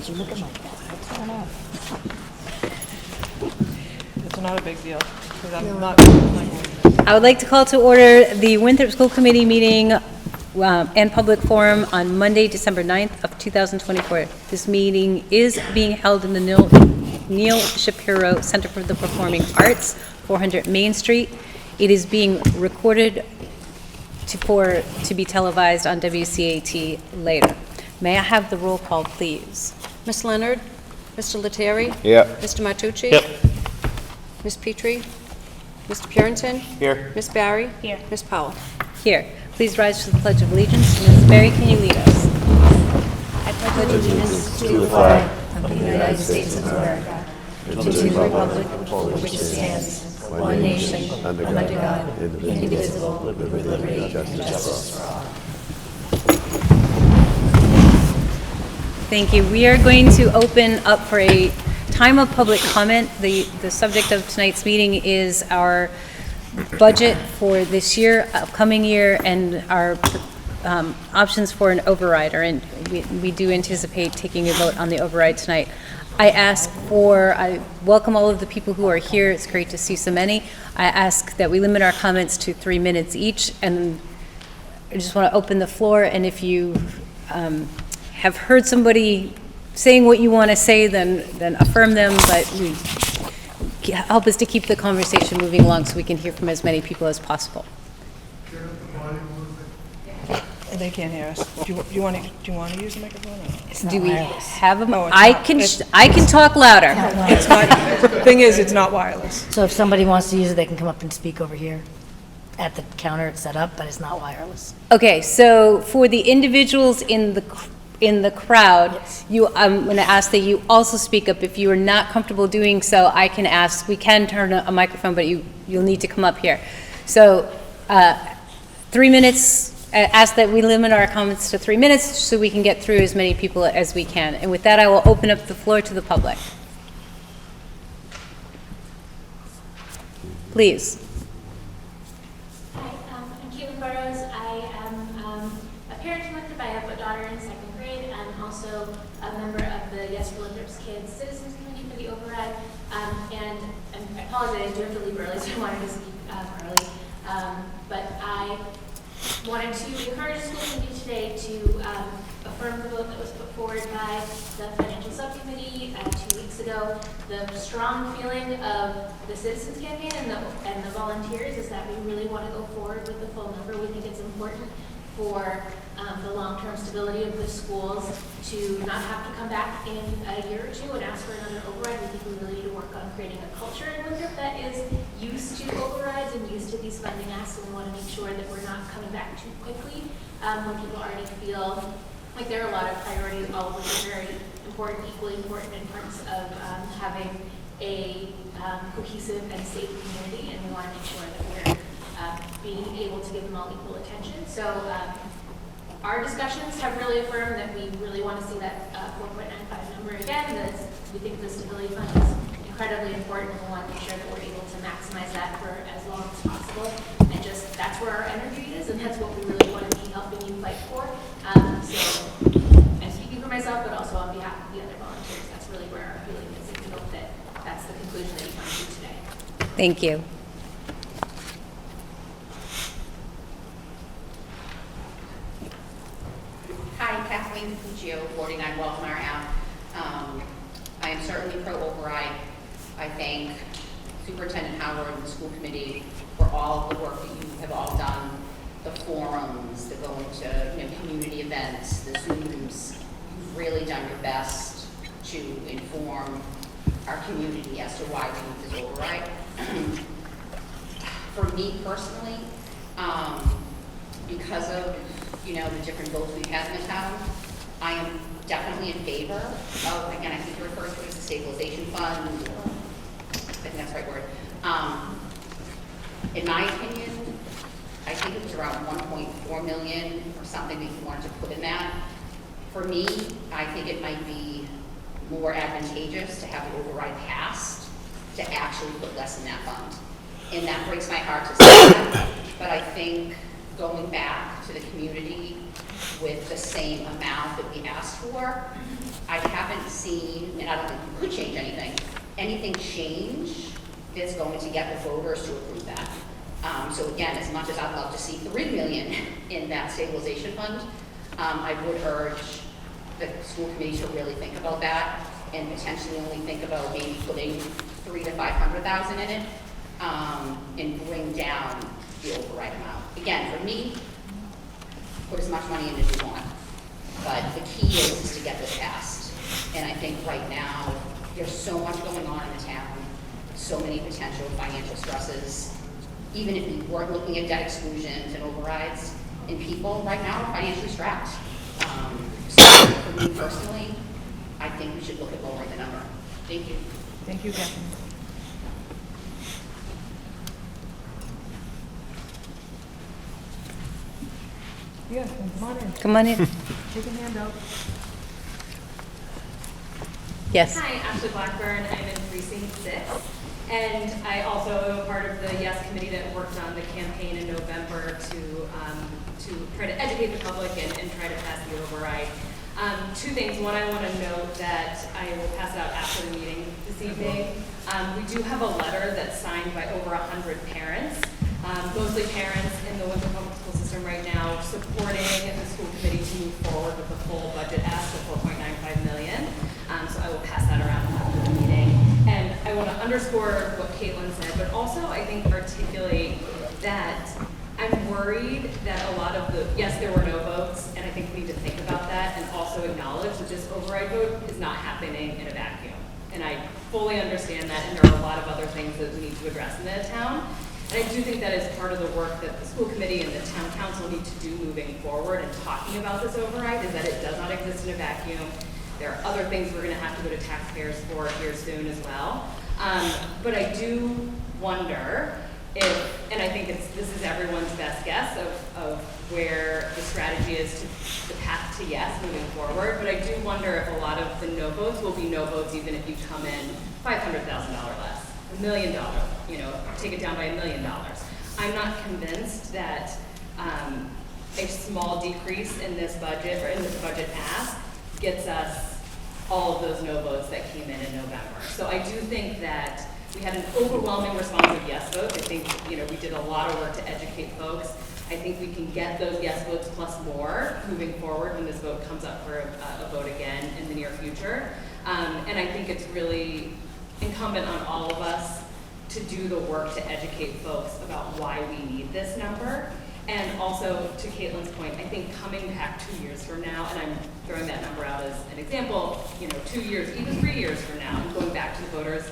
Did you look at my cat? What's going on? It's not a big deal, because I'm not. I would like to call to order the Winthrop School Committee meeting and public forum on Monday, December 9th of 2024. This meeting is being held in the Neil Shapiro Center for the Performing Arts, 400 Main Street. It is being recorded to be televised on WCAT later. May I have the roll call, please? Ms. Leonard? Mr. Lettieri? Yeah. Mr. Martucci? Yep. Ms. Petrie? Mr. Purinton? Here. Ms. Barry? Here. Ms. Powell? Here. Please rise to the Pledge of Allegiance. Ms. Berry, can you lead us? I pledge allegiance to the flag of the United States of America, and to the republic for which it stands, one nation, under God, indivisible, with liberty and justice for all. Thank you. We are going to open up for a time of public comment. The subject of tonight's meeting is our budget for this year, upcoming year, and our options for an override. And we do anticipate taking a vote on the override tonight. I welcome all of the people who are here. It's great to see so many. I ask that we limit our comments to 3 minutes each, and I just want to open the floor, and if you have heard somebody saying what you want to say, then affirm them, but help us to keep the conversation moving along so we can hear from as many people as possible. They can't hear us. Do you want to use the microphone? Or? Do we have them? No, it's I not. can talk louder. It's not. The thing is, it's not wireless. So if somebody wants to use it, they can come up and speak over here. At the counter, it's set up, but it's not wireless. Okay, so for the individuals in the crowd, Yes. I'm going to ask that you also speak up. If you are not comfortable doing so, I can ask. We can turn a microphone, but you'll need to come up here. So 3 minutes. Ask that we limit our comments to 3 minutes so we can get through as many people as we can. And with that, I will open up the floor to the public. Please. Hi, I'm Caitlin Burrows. I am a parent in Winthrop. I have a daughter in 2nd grade. I'm also a member of the Yes for Winthrop's Kids Citizens Committee for the override. And I apologize, I do have to leave early, so I wanted to speak early. But I wanted to encourage the school committee today to affirm the vote that was put forward by the financial subcommittee 2 weeks ago. The strong feeling of the citizens campaign and the volunteers is that we really want to go forward with the full number. We think it's important for the long-term stability of the schools to not have to come back in a year or two and ask for another override. We think we really need to work on creating a culture in Winthrop that is used to overrides and used to these funding asks, and we want to make sure that we're not coming back too quickly when people already feel like there are a lot of priorities, all of which are very important, equally important in terms of having a cohesive and safe community, and we want to make sure that we're being able to give them all equal attention. So our discussions have really affirmed that we really want to see that 4.95 number again. We think the stability fund is incredibly important. We want to make sure that we're able to maximize that for as long as possible. And just that's where our energy is, and that's what we really want to be helping you fight for. So I'm speaking for myself, but also on behalf of the other volunteers. That's really where our feeling is, and we hope that that's the conclusion that you come to today. Thank you. Hi, Kathleen Fuccio, 49 Wellflower Ave. I am certainly pro-override. I thank Superintendent Howard and the school committee for all of the work that you have all done, the forums, the going to community events, the Zooms. You've really done your best to inform our community as to why we need this override. For me personally, because of the different votes we've had in the town, I am definitely in favor of, again, I think you referred to it as the stabilization fund. I think that's the right word. In my opinion, I think it was around 1.4 million or something that you wanted to put in that. For me, I think it might be more advantageous to have the override passed to actually put less in that fund. And that breaks my heart to say that, but I think going back to the community with the same amount that we asked for. I haven't seen, and I don't think we could change anything change that's going to get the voters to approve that. So again, as much as I'd love to see 3 million in that stabilization fund, I would urge the school committee to really think about that and potentially only think about maybe putting 300,000 to 500,000 in it, and bring down the override amount. Again, for me, put as much money in as you want, but the key is to get this passed. And I think right now, there's so much going on in the town, so many potential financial stresses. Even if we weren't looking at debt exclusions and overrides, and people right now are financially strapped. So for me personally, I think we should look at lowering the number. Thank you. Thank you, Catherine. Yeah, come on in. Come on in. Take a hand out. Yes. Hi, Ashley Blackburn. I'm in Precinct 6. And I also am a part of the YES committee that worked on the campaign in November to try to educate the public and try to pass the override. Two things. One, I want to note that I will pass it out after the meeting this evening. We do have a letter that's signed by over 100 parents, mostly parents in the Winthrop public school system right now, supporting the school committee to move forward with the full budget ask of $4.95 million. So I will pass that around after the meeting. And I want to underscore what Caitlin said, but also I think articulate that I'm worried that a lot of the, yes, there were no votes, and I think we need to think about that and also acknowledge that this override vote is not happening in a vacuum. And I fully understand that, and there are a lot of other things that we need to address in the town. And I do think that is part of the work that the school committee and the town council need to do moving forward and talking about this override, is that it does not exist in a vacuum. There are other things we're going to have to go to taxpayers for here soon as well. But I do wonder if, and I think this is everyone's best guess of where the strategy is to the path to yes moving forward, but I do wonder if a lot of the no votes will be no votes even if you come in $500,000 less, $1 million, take it down by $1 million. I'm not convinced that a small decrease in this budget or in this budget ask gets us all of those no votes that came in November. So I do think that we had an overwhelming response of yes votes. I think, we did a lot of work to educate folks. I think we can get those yes votes plus more moving forward when this vote comes up for a vote again in the near future. And I think it's really incumbent on all of us to do the work to educate folks about why we need this number. And also, to Caitlin's point, I think coming back 2 years from now, and I'm throwing that number out as an example, 2 years, even 3 years from now, and going back to the voters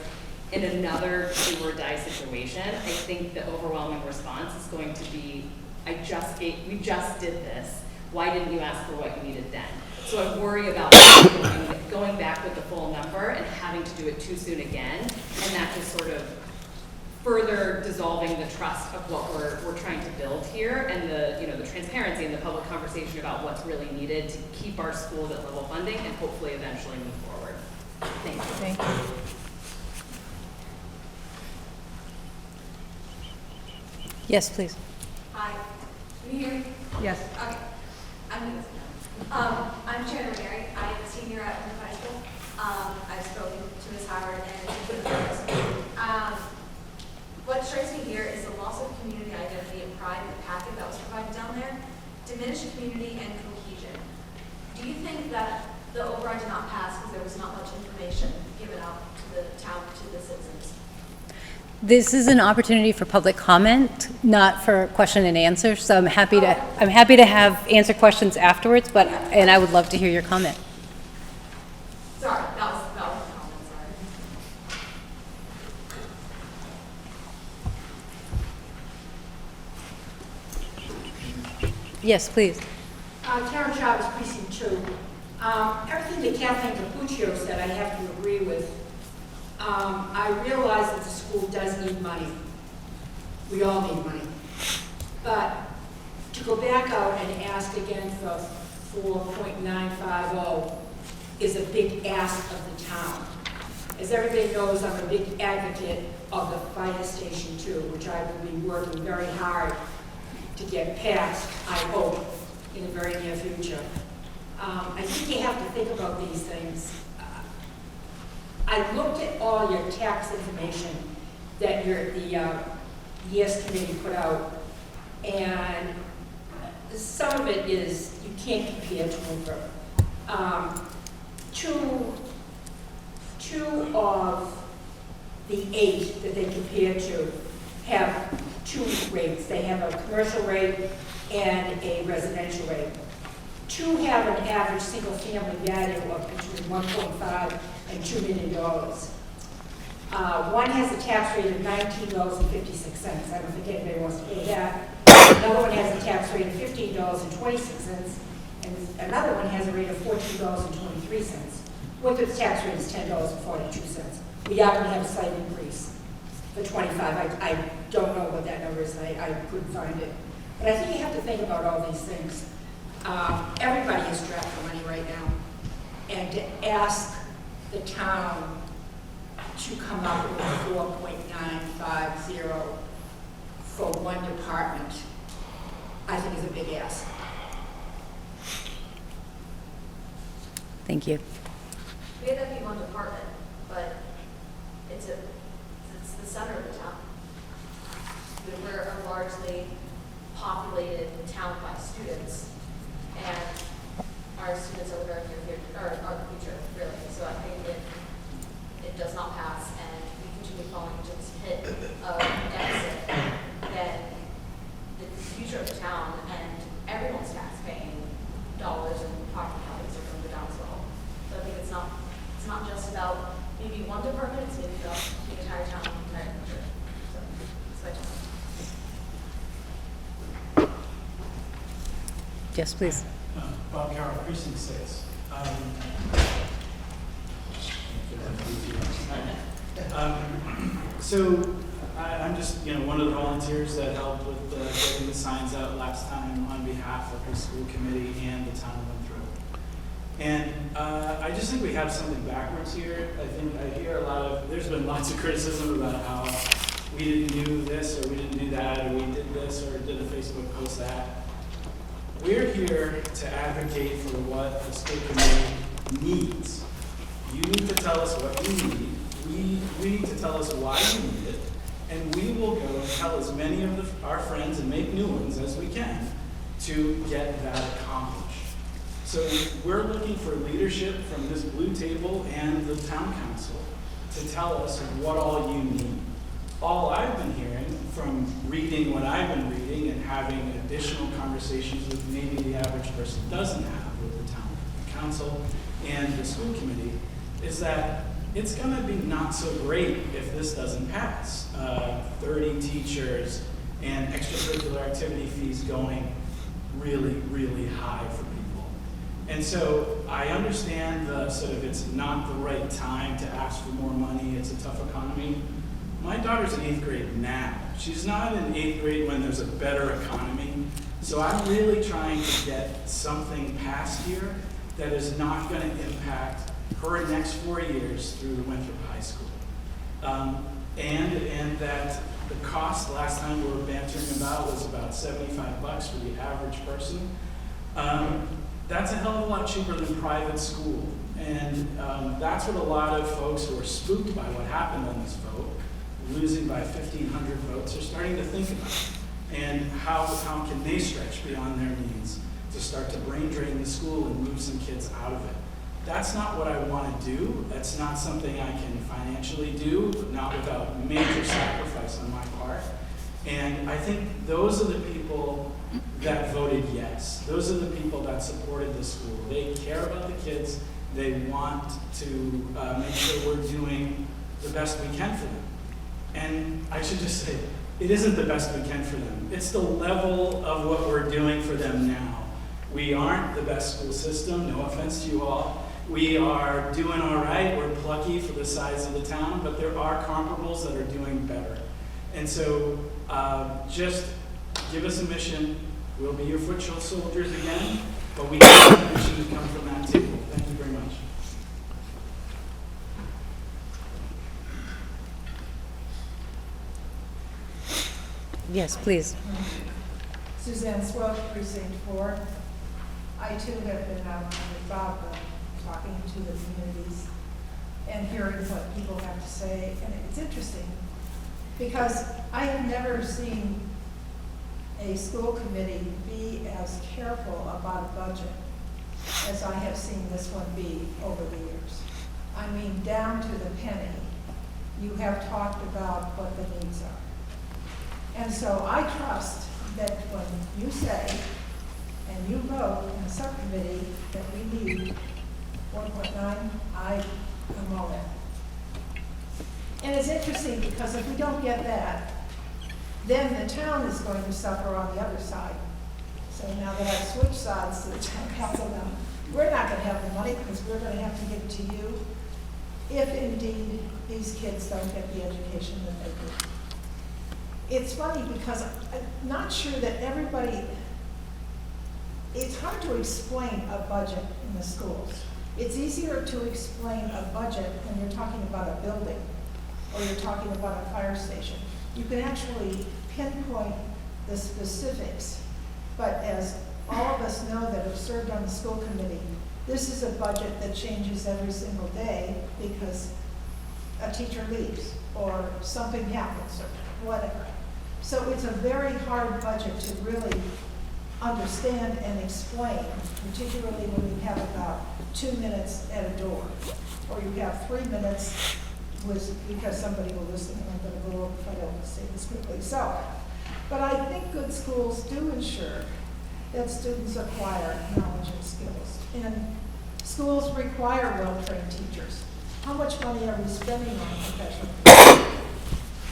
in another do or die situation, I think the overwhelming response is going to be, we just did this. Why didn't you ask for what you needed then? So I worry about going back with the full number and having to do it too soon again, and that just sort of further dissolving the trust of what we're trying to build here, and the transparency and the public conversation about what's really needed to keep our schools at level funding and hopefully eventually move forward. Thank you. Thank you. Yes, please. Hi. Can you hear me? Yes. Okay. I'm going to sit down. I'm Jenna Mary. I'm a senior at Winthrop High School. I've spoken to Ms. Howard and what strikes me here is the loss of community identity and pride in the packet that was provided down there, diminished community and cohesion. Do you think that the override did not pass because there was not much information given out to the town, to the citizens? This is an opportunity for public comment, not for question and answer. So I'm happy to answer questions afterwards, and I would love to hear your comment. Sorry, that was a comment, sorry. Yes, please. Karen Chavez, Precinct 2. Everything that Kathleen Capuccio said, I have to agree with. I realize that the school does need money. We all need money. But to go back out and ask again for 4.950 is a big ask of the town. As everybody knows, I'm a big advocate of the fire station too, which I will be working very hard to get passed, I hope, in the very near future. I think you have to think about these things. I looked at all your tax information that the YES committee put out, and some of it is, you can't compare to Winthrop. Two of the 8 that they compare to have 2 rates. They have a commercial rate and a residential rate. 2 have an average single-family value of between $1.5 and $2 million. One has a tax rate of $19.56. I don't think anybody wants to pay that. Another one has a tax rate of $15.26, and another one has a rate of $14.23. Winthrop's tax rate is $10.42. We are going to have a slight increase for 25. I don't know what that number is, and I couldn't find it. But I think you have to think about all these things. Everybody is strapped for money right now, and to ask the town to come up with 4.950 for one department, I think is a big ask. Thank you. May that be one department, but it's the center of the town. We're a largely populated town by students, and our students are the very near future, or are the future, really. So I think it does not pass, and we continue falling into this pit of deficit, then the future of the town and everyone's tax-paying dollars and property values are going to go down as well. So I think it's not just about maybe one department, it's maybe about the entire town, the entire country. So that's my time. Yes, please. Bob Carroll, Precinct 6. So I'm just, one of the volunteers that helped with getting the signs out last time on behalf of the school committee and the town of Winthrop. And I just think we have something backwards here. I think I hear there's been lots of criticism about how we didn't do this or we didn't do that or we did this or did a Facebook post that. We're here to advocate for what the school committee needs. You need to tell us what you need. We need to tell us why you need it. And we will go and tell as many of our friends and make new ones as we can to get that accomplished. So we're looking for leadership from this blue table and the town council to tell us what all you need. All I've been hearing from reading what I've been reading and having additional conversations with maybe the average person doesn't have with the town council and the school committee is that it's going to be not so great if this doesn't pass. 30 teachers and extracurricular activity fees going really, really high for people. And so I understand it's not the right time to ask for more money. It's a tough economy. My daughter's in 8th grade now. She's not in 8th grade when there's a better economy. So I'm really trying to get something passed here that is not going to impact her next 4 years through the Winthrop High School. And that the cost last time we were bantering about was about $75 for the average person. That's a hell of a lot cheaper than private school. And that's what a lot of folks who are spooked by what happened on this vote, losing by 1,500 votes, are starting to think about. And how can they stretch beyond their means to start to brain drain the school and move some kids out of it. That's not what I want to do. That's not something I can financially do, not without major sacrifice on my part. And I think those are the people that voted yes. Those are the people that supported the school. They care about the kids. They want to make sure we're doing the best we can for them. And I should just say, it isn't the best we can for them. It's the level of what we're doing for them now. We aren't the best school system, no offense to you all. We are doing all right. We're plucky for the size of the town, but there are comparables that are doing better. And so just give us a mission. We'll be your foot soldiers again, but we need a mission to come from that table. Thank you very much. Yes, please. Suzanne Swell, Precinct 4. I too have been out on the job, talking to the communities and hearing what people have to say, and it's interesting because I have never seen a school committee be as careful about a budget as I have seen this one be over the years. I mean, down to the penny, you have talked about what the needs are. And so I trust that when you say and you vote in the subcommittee that we need 1.9, I am all in. And it's interesting because if we don't get that, then the town is going to suffer on the other side. So now that I've switched sides to the town council now, we're not going to have the money because we're going to have to give it to you if indeed these kids don't get the education that they need. It's funny because I'm not sure that everybody, it's hard to explain a budget in the schools. It's easier to explain a budget when you're talking about a building or you're talking about a fire station. You can actually pinpoint the specifics, but as all of us know that have served on the school committee, this is a budget that changes every single day because a teacher leaves or something happens or whatever. So it's a very hard budget to really understand and explain, particularly when you have about 2 minutes at a door, or you have 3 minutes because somebody will listen, and I'm going to go over if I don't say this quickly. So, but I think good schools do ensure that students acquire knowledge and skills. And schools require well-trained teachers. How much money are we spending on professional?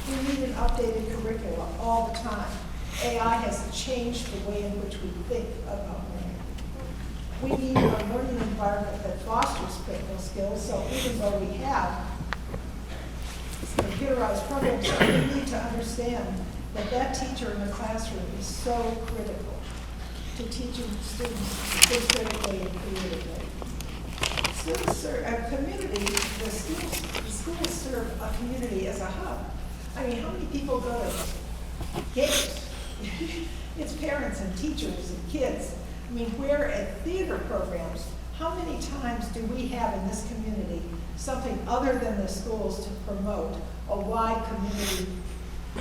We need an updated curriculum all the time. AI has changed the way in which we think about learning. We need a learning environment that fosters critical skills, so even though we have computerized programs, we need to understand that that teacher in the classroom is so critical to teaching students to think critically and creatively. Students serve a community, the schools serve a community as a hub. I mean, how many people go to games? It's parents and teachers and kids. I mean, we're at theater programs. How many times do we have in this community something other than the schools to promote a wide community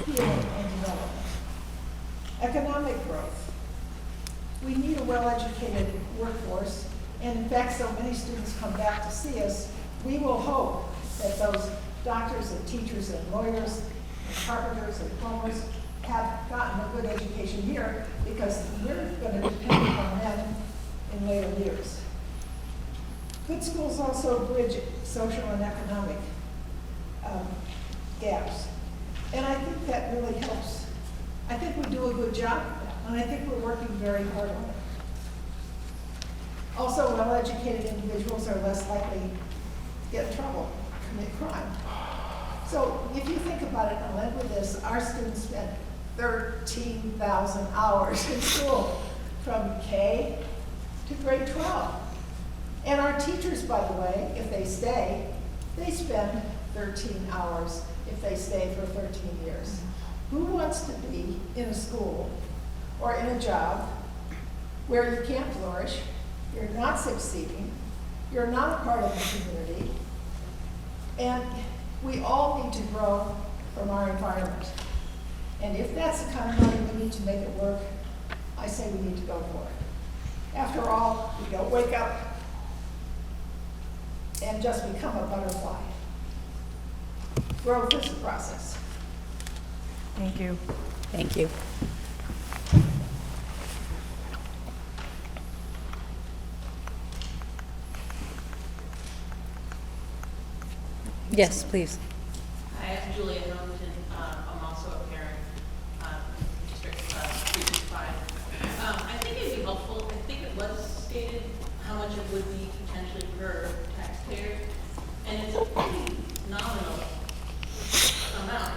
healing and development? Economic growth. We need a well-educated workforce, and in fact, so many students come back to see us. We will hope that those doctors and teachers and lawyers and carpenters and plumbers have gotten a good education here because we're going to depend upon them in later years. Good schools also bridge social and economic gaps. And I think that really helps. I think we do a good job of that, and I think we're working very hard on it. Also, well-educated individuals are less likely to get in trouble, commit crime. So if you think about it, I'll end with this, our students spend 13,000 hours in school from K to grade 12. And our teachers, by the way, if they stay, they spend 13 hours if they stay for 13 years. Who wants to be in a school or in a job where you can't flourish, you're not succeeding, you're not a part of the community, and we all need to grow from our environment. And if that's the kind of money we need to make it work, I say we need to go for it. After all, we don't wake up and just become a butterfly. Growth is a process. Thank you. Thank you. Yes, please. Hi, I'm Julia Hamilton. I'm also a parent, District 365. I think it'd be helpful, I think it was stated how much it would be potentially per taxpayer, and it's a pretty nominal amount.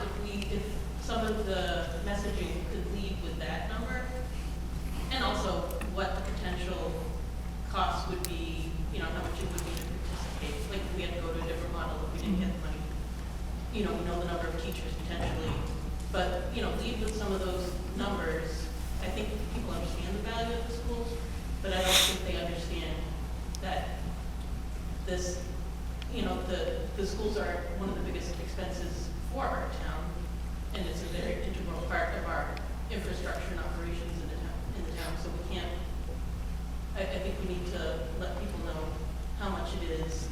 If some of the messaging could lead with that number, and also what the potential cost would be, how much it would be to participate. Like if we had to go to a different model if we didn't get the money. We know the number of teachers potentially, but, lead with some of those numbers. I think people understand the value of the schools, but I don't think they understand that this, you know, the schools are one of the biggest expenses for our town, and it's a very integral part of our infrastructure and operations in the town, so we can't, I think we need to let people know how much it is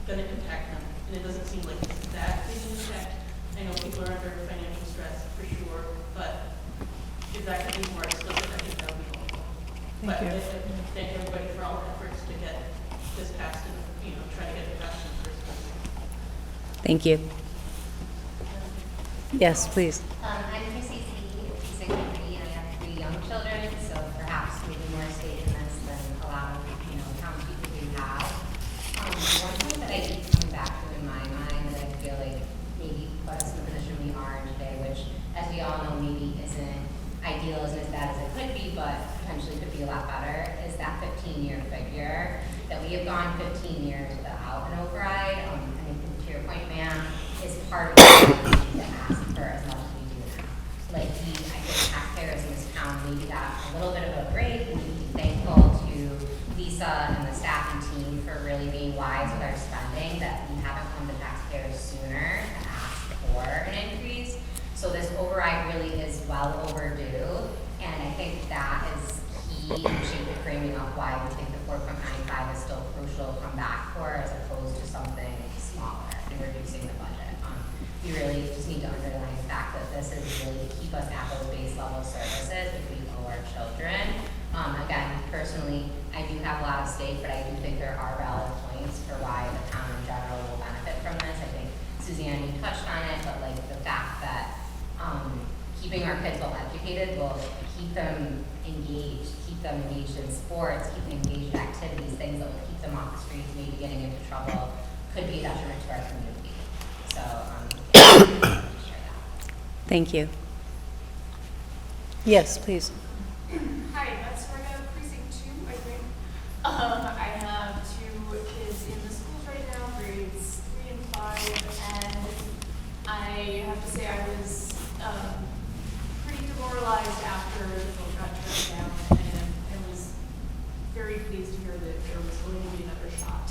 gonna impact them, and it doesn't seem like it's that big an impact. I know people are under financial stress for sure, but if that could be more explicit, I think that would be helpful. But you. I thank everybody for all the efforts to get this passed and, you know, try to get it passed in the first place. Thank you. Yes, please. I'm PCC, and I have 3 young children, so perhaps maybe more stake in this than a lot of, townspeople do have. One thing that I keep coming back to in my mind that I feel like maybe put us in the position we are in today, which, as we all know, maybe isn't ideal, isn't as bad as it could be, but potentially could be a lot better, is that 15-year figure, that we have gone 15 years without an override. I think to your point, ma'am, is part of what we need to ask for as much as we do now. Like, I think taxpayers in this town maybe got a little bit of a break. We need to be thankful to Lisa and the staff and team for really being wise with our spending, that we haven't come to taxpayers sooner to ask for an increase. So this override really is well overdue, and I think that is key in shape framing up why we think the 4.95 is still crucial to come back for, as opposed to something smaller and reducing the budget. We really just need to underline the fact that this is really to keep us at those base level services which we owe our children. Again, personally, I do have a lot of stake, but I do think there are valid points for why the town in general will benefit from this. I think, Suzanne, you touched on it, but like the fact that keeping our kids well educated will keep them engaged in sports, keep them engaged in activities, things that will keep them off the streets, maybe getting into trouble, could be a detriment to our community. So, share that. Thank you. Yes, please. Hi, that's Serena, precinct 2, I think. I have 2 kids in the schools right now, grades 3 and 5, and I have to say I was pretty demoralized after the vote got turned down, and I was very pleased to hear that there was going to be another shot.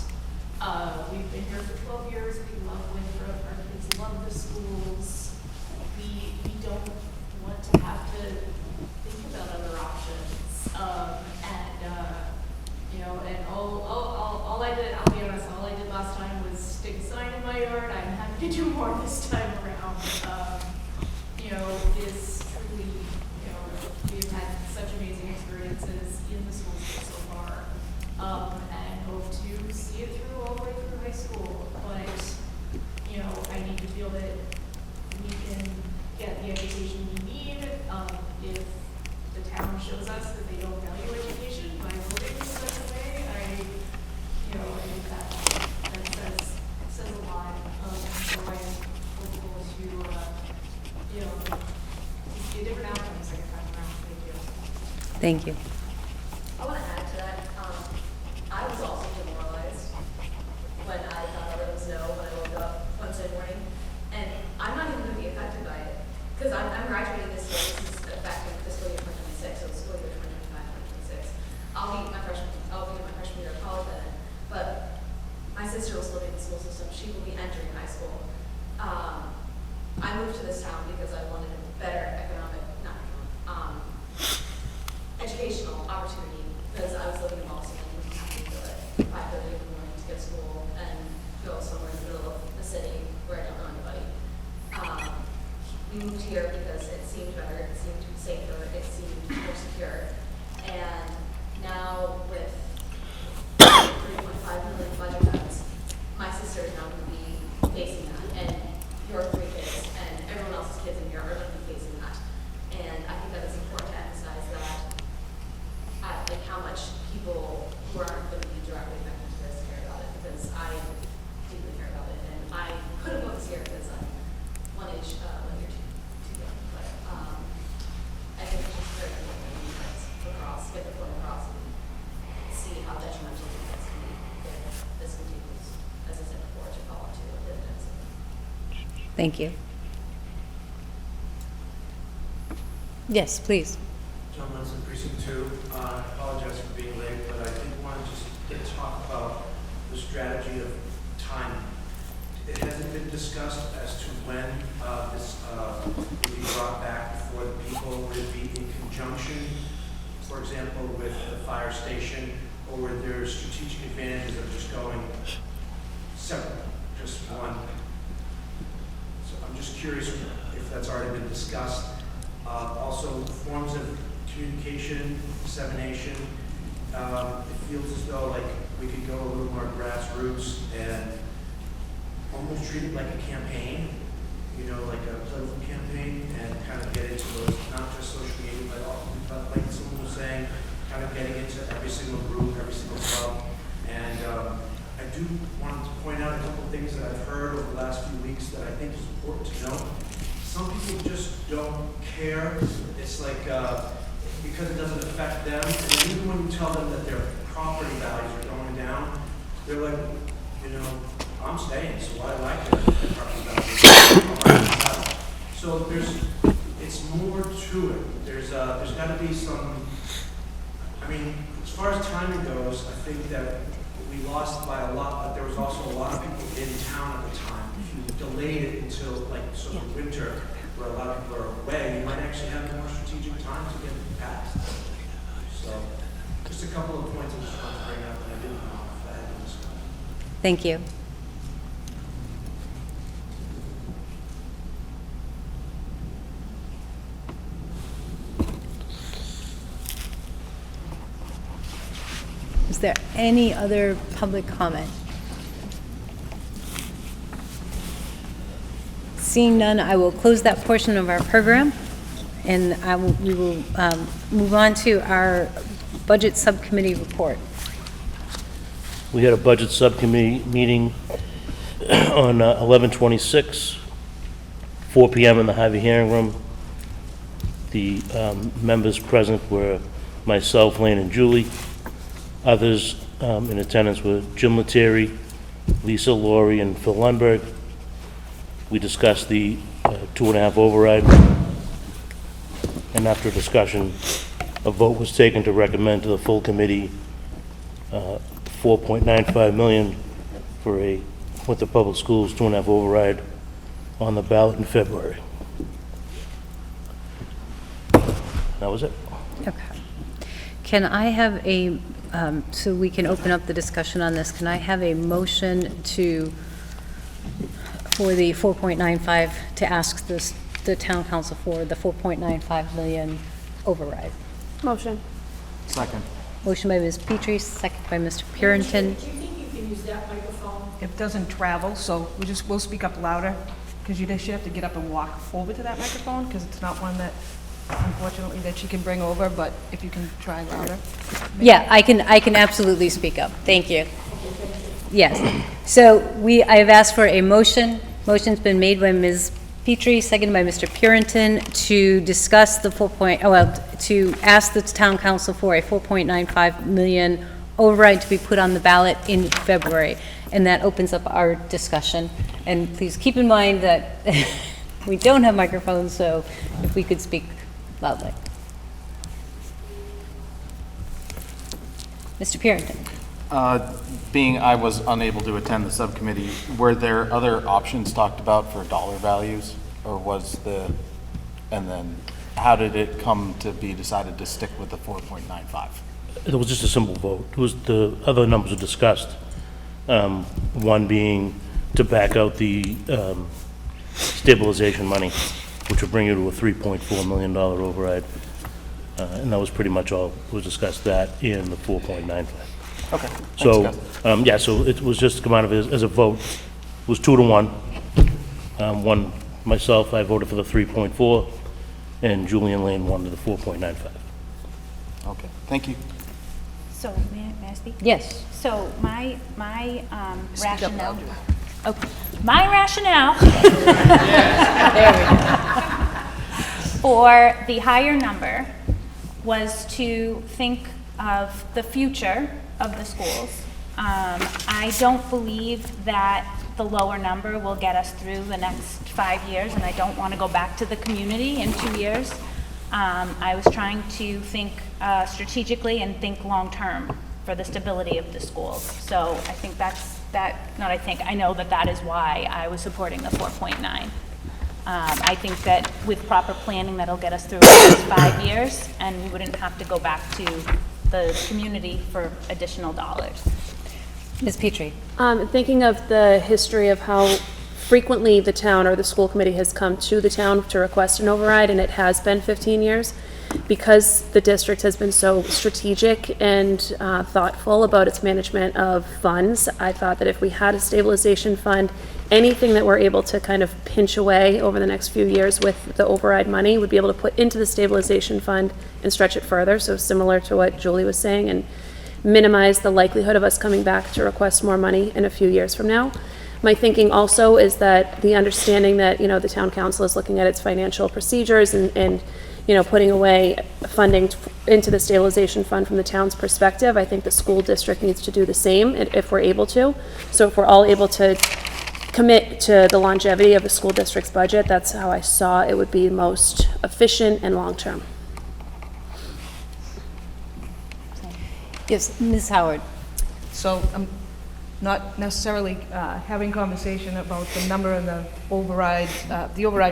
We've been here for 12 years. We love Winthrop. Our kids love the schools. We don't want to have to think about other options. And all I did, I'll be honest, all I did last time was stick a sign in my yard. I'm happy to do more this time around. This truly, we've had such amazing experiences in the schools so far. And hope to see it through all the way through high school. But, I need to feel that we can get the education we need. If the town shows us that they don't value education by voting in such a way, I think that says a lot. So I'm hopeful to, see a different outcome the second time around. Thank you. Thank you. I want to add to that. I was also demoralized when I found out it was no when I woke up Wednesday morning, and I'm not even going to be affected by it because I'm graduating this year. This is effective fiscal year 2026, so school year 2025-2026. I'll be in my freshman year of college then, but my sister will still be in the school system. She will be entering high school. I moved to this town because I wanted a better educational opportunity, because I was living in Boston and was having to do it 5:30 in the morning to go to school and go somewhere in the middle of the city where I don't know anybody. We moved here because it seemed better, it seemed safer, it seemed more secure. And now with 3.5 million budget cuts, my sister is now going to be facing that, and your 3 kids and everyone else's kids in here are going to be facing that. And I think that it's important to emphasize that how much people who aren't going to be directly affected to this care about it, because I deeply care about it, and I could have moved here because I'm one year too young, but I think it's just very important that we get the point across and see how detrimental this can be if this continues, as I said before, to fall into dividends. Thank you. Yes, please. Gentlemen, Johnson, Precinct 2. I apologize for being late, but I did want to just talk about the strategy of timing. It hasn't been discussed as to when this would be brought back before the people. Would it be in conjunction, for example, with the fire station, or were there strategic advantages of just going separate, just one? So I'm just curious if that's already been discussed. Also, forms of communication, dissemination. It feels as though like we could go a little more grassroots and almost treat it like a campaign, you know, like a political campaign, and kind of get into those, not just social media, but like someone was saying, kind of getting into every single group, every single club. And I do want to point out a couple of things that I've heard over the last few weeks that I think is important to know. Some people just don't care. It's like, because it doesn't affect them, and then even when you tell them that their property values are going down, they're like, you know, I'm staying, so why do I care if their property values? So it's more to it. There's got to be some, I mean, as far as timing goes, I think that we lost by a lot, but there was also a lot of people in town at the time. If you delayed it until like sort of winter, where a lot of people are away, you might actually have more strategic time to get it passed. So, just a couple of points I just want to bring up that I didn't know if I had to discuss. Thank you. Is there any other public comment? Seeing none, I will close that portion of our program, and we will move on to our budget subcommittee report. We had a budget subcommittee meeting on 11/26, 4 p.m. in the Harvey Hearing Room. The members present were myself, Lane, and Julie. Others in attendance were Jim Lettieri, Lisa Laurie, and Phil Lundberg. We discussed the 2.5 override, and after discussion, a vote was taken to recommend to the full committee $4.95 million for a Winthrop Public Schools 2.5 override on the ballot in February. That was it. Okay. Can I have a, so we can open up the discussion on this, can I have a motion for the 4.95 to ask the town council for the 4.95 million override? Motion. Second. Motion by Ms. Petrie, second by Mr. Purinton. Do you think you can use that microphone? It doesn't travel, so we'll speak up louder, because you have to get up and walk over to that microphone, because it's not one that, unfortunately, that you can bring over, but if you can try louder. Yeah, I can absolutely speak up. Thank you. Yes. So I have asked for a motion. Motion's been made by Ms. Petrie, seconded by Mr. Purinton, to discuss the to ask the town council for a 4.95 million override to be put on the ballot in February. And that opens up our discussion. And please keep in mind that we don't have microphones, so if we could speak loudly. Mr. Purinton. Being I was unable to attend the subcommittee, were there other options talked about for dollar values, or and then how did it come to be decided to stick with the 4.95? It was just a simple vote. It was the other numbers were discussed. One being to back out the stabilization money, which would bring you to a $3.4 million override. And that was pretty much all was discussed, that in the 4.95. Okay. So, yeah, so it was just come out of it as a vote. It was 2-1. Myself, I voted for the 3.4, and Julian Lane wanted the 4.95. Okay, thank you. So, may I speak? Yes. So, my Speak up rationale. louder. Okay. My rationale There we go. for the higher number was to think of the future of the schools. I don't believe that the lower number will get us through the next 5 years, and I don't want to go back to the community in 2 years. I was trying to think strategically and think long-term for the stability of the schools. So I think I know that is why I was supporting the 4.9. I think that with proper planning, that'll get us through the next 5 years, and we wouldn't have to go back to the community for additional dollars. Ms. Petrie? Thinking of the history of how frequently the town or the school committee has come to the town to request an override, and it has been 15 years, because the district has been so strategic and thoughtful about its management of funds. I thought that if we had a stabilization fund, anything that we're able to kind of pinch away over the next few years with the override money would be able to put into the stabilization fund and stretch it further. So similar to what Julie was saying, and minimize the likelihood of us coming back to request more money in a few years from now. My thinking also is that the understanding that, the town council is looking at its financial procedures and putting away funding into the stabilization fund from the town's perspective. I think the school district needs to do the same if we're able to. So if we're all able to commit to the longevity of the school district's budget, that's how I saw it would be most efficient and long-term. Yes, Ms. Howard. So I'm not necessarily having conversation about the number and the override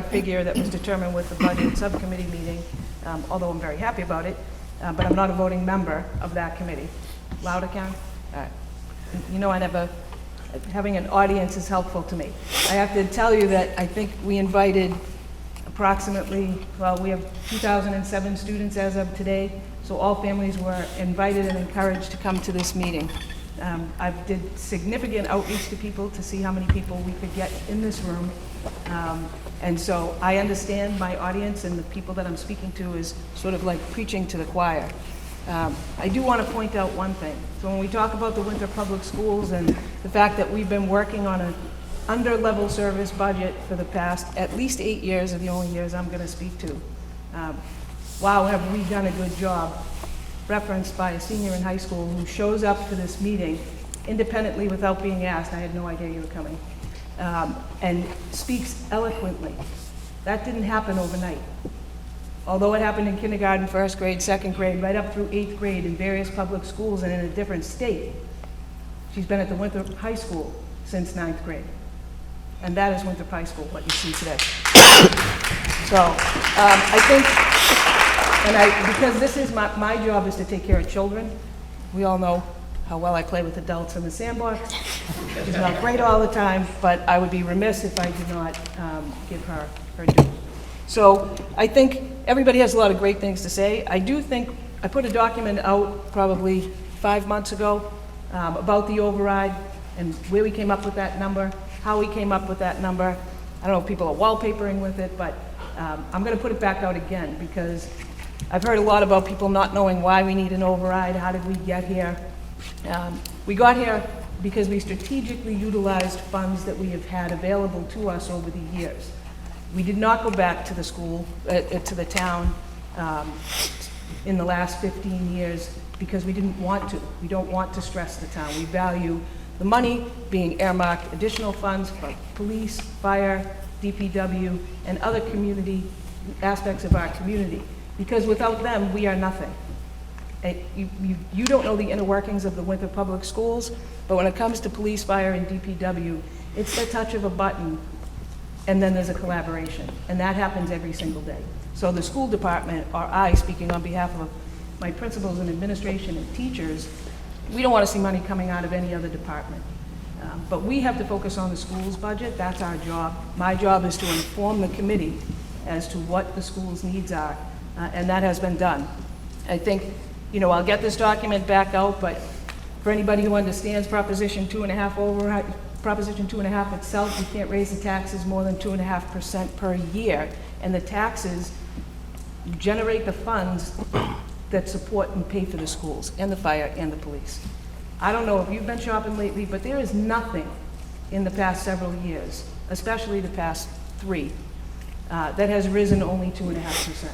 figure that was determined with the budget subcommittee meeting, although I'm very happy about it, but I'm not a voting member of that committee. Louder, Karen? All right. Having an audience is helpful to me. I have to tell you that I think we invited approximately, we have 2,007 students as of today, so all families were invited and encouraged to come to this meeting. I did significant outreach to people to see how many people we could get in this room. And so I understand my audience and the people that I'm speaking to is sort of like preaching to the choir. I do want to point out one thing. So when we talk about the Winthrop Public Schools and the fact that we've been working on an under-level service budget for the past at least 8 years are the only years I'm going to speak to. Wow, have we done a good job, referenced by a senior in high school who shows up to this meeting independently without being asked. I had no idea you were coming. And speaks eloquently. That didn't happen overnight. Although it happened in kindergarten, first grade, second grade, right up through 8th grade in various public schools and in a different state. She's been at the Winthrop High School since 9th grade. And that is Winthrop High School, what you see today. So I think, because this is my job is to take care of children. We all know how well I play with adults in the sandbox. She's not great all the time, but I would be remiss if I did not give her her due. So I think everybody has a lot of great things to say. I do think, I put a document out probably 5 months ago about the override and where we came up with that number, how we came up with that number. I don't know if people are wallpapering with it, but I'm going to put it back out again because I've heard a lot about people not knowing why we need an override, how did we get here. We got here because we strategically utilized funds that we have had available to us over the years. We did not go back to the school, to the town in the last 15 years because we didn't want to. We don't want to stress the town. We value the money being earmarked, additional funds for police, fire, DPW, and other community aspects of our community. Because without them, we are nothing. You don't know the inner workings of the Winthrop Public Schools, but when it comes to police, fire, and DPW, it's the touch of a button, and then there's a collaboration. And that happens every single day. So the school department, or I, speaking on behalf of my principals and administration and teachers, we don't want to see money coming out of any other department. But we have to focus on the school's budget. That's our job. My job is to inform the committee as to what the school's needs are, and that has been done. I think, I'll get this document back out, but for anybody who understands Proposition 2.5 override, Proposition 2.5 itself, you can't raise the taxes more than 2.5% per year, and the taxes generate the funds that support and pay for the schools and the fire and the police. I don't know if you've been shopping lately, but there is nothing in the past several years, especially the past 3, that has risen only 2.5%.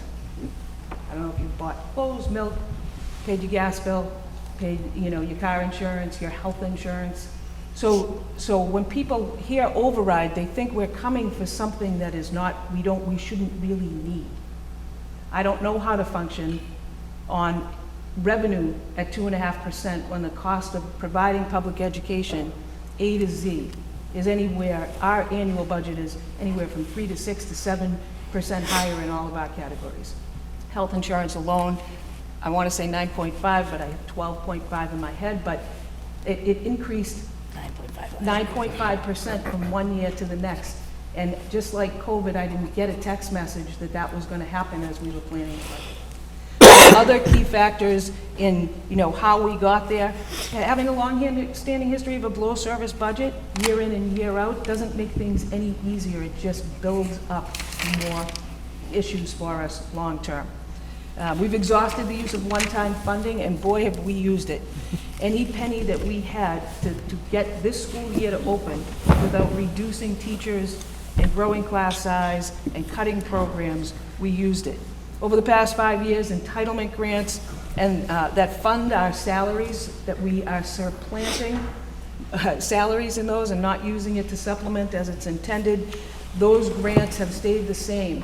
I don't know if you've bought clothes, milk, paid your gas bill, paid your car insurance, your health insurance. So when people hear override, they think we're coming for something that is not, we shouldn't really need. I don't know how to function on revenue at 2.5% when the cost of providing public education, A to Z, is anywhere, our annual budget is anywhere from 3 to 6 to 7% higher in all of our categories. Health insurance alone, I want to say 9.5, but I have 12.5 in my head, but it increased 9.5% from one year to the next. And just like COVID, I didn't get a text message that that was going to happen as we were planning the budget. Other key factors in, how we got there, having a long-standing history of a below-service budget, year in and year out, doesn't make things any easier. It just builds up more issues for us long-term. We've exhausted the use of one-time funding, and boy, have we used it. Any penny that we had to get this school year to open without reducing teachers and growing class size and cutting programs, we used it. Over the past 5 years, entitlement grants and that fund our salaries, that we are supplanting salaries in those and not using it to supplement as it's intended, those grants have stayed the same.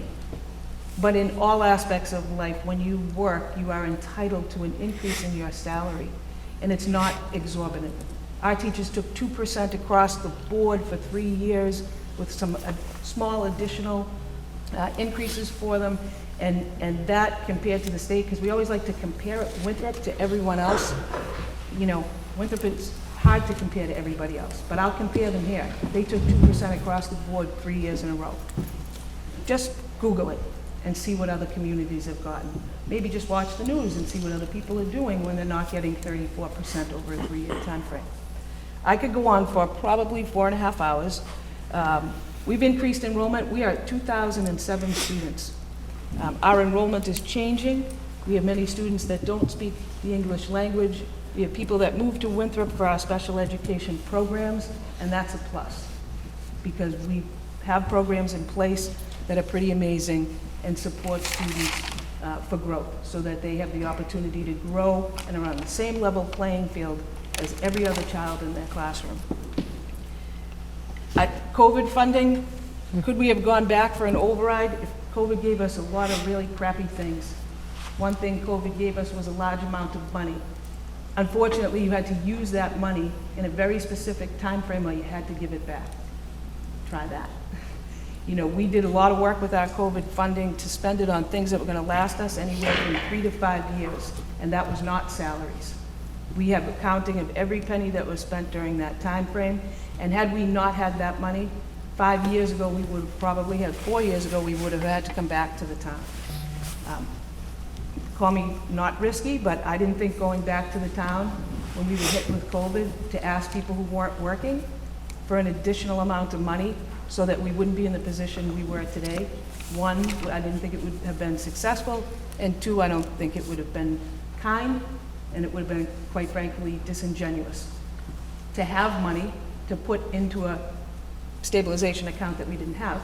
But in all aspects of life, when you work, you are entitled to an increase in your salary, and it's not exorbitant. Our teachers took 2% across the board for 3 years with some small additional increases for them, and that compared to the state, because we always like to compare Winthrop to everyone else. Winthrop is hard to compare to everybody else, but I'll compare them here. They took 2% across the board 3 years in a row. Just Google it and see what other communities have gotten. Maybe just watch the news and see what other people are doing when they're not getting 34% over a 3-year time frame. I could go on for probably 4.5 hours. We've increased enrollment. We are at 2,007 students. Our enrollment is changing. We have many students that don't speak the English language. We have people that move to Winthrop for our special education programs, and that's a plus, because we have programs in place that are pretty amazing and support students for growth, so that they have the opportunity to grow and are on the same level playing field as every other child in their classroom. COVID funding, could we have gone back for an override? If COVID gave us a lot of really crappy things. One thing COVID gave us was a large amount of money. Unfortunately, you had to use that money in a very specific time frame, or you had to give it back. Try that. We did a lot of work with our COVID funding to spend it on things that were going to last us anywhere from 3 to 5 years, and that was not salaries. We have accounting of every penny that was spent during that time frame, and had we not had that money, 5 years ago, we would have probably had, 4 years ago, we would have had to come back to the town. Call me not risky, but I didn't think going back to the town when we were hit with COVID to ask people who weren't working for an additional amount of money so that we wouldn't be in the position we were today. One, I didn't think it would have been successful, and two, I don't think it would have been kind, and it would have been, quite frankly, disingenuous to have money to put into a stabilization account that we didn't have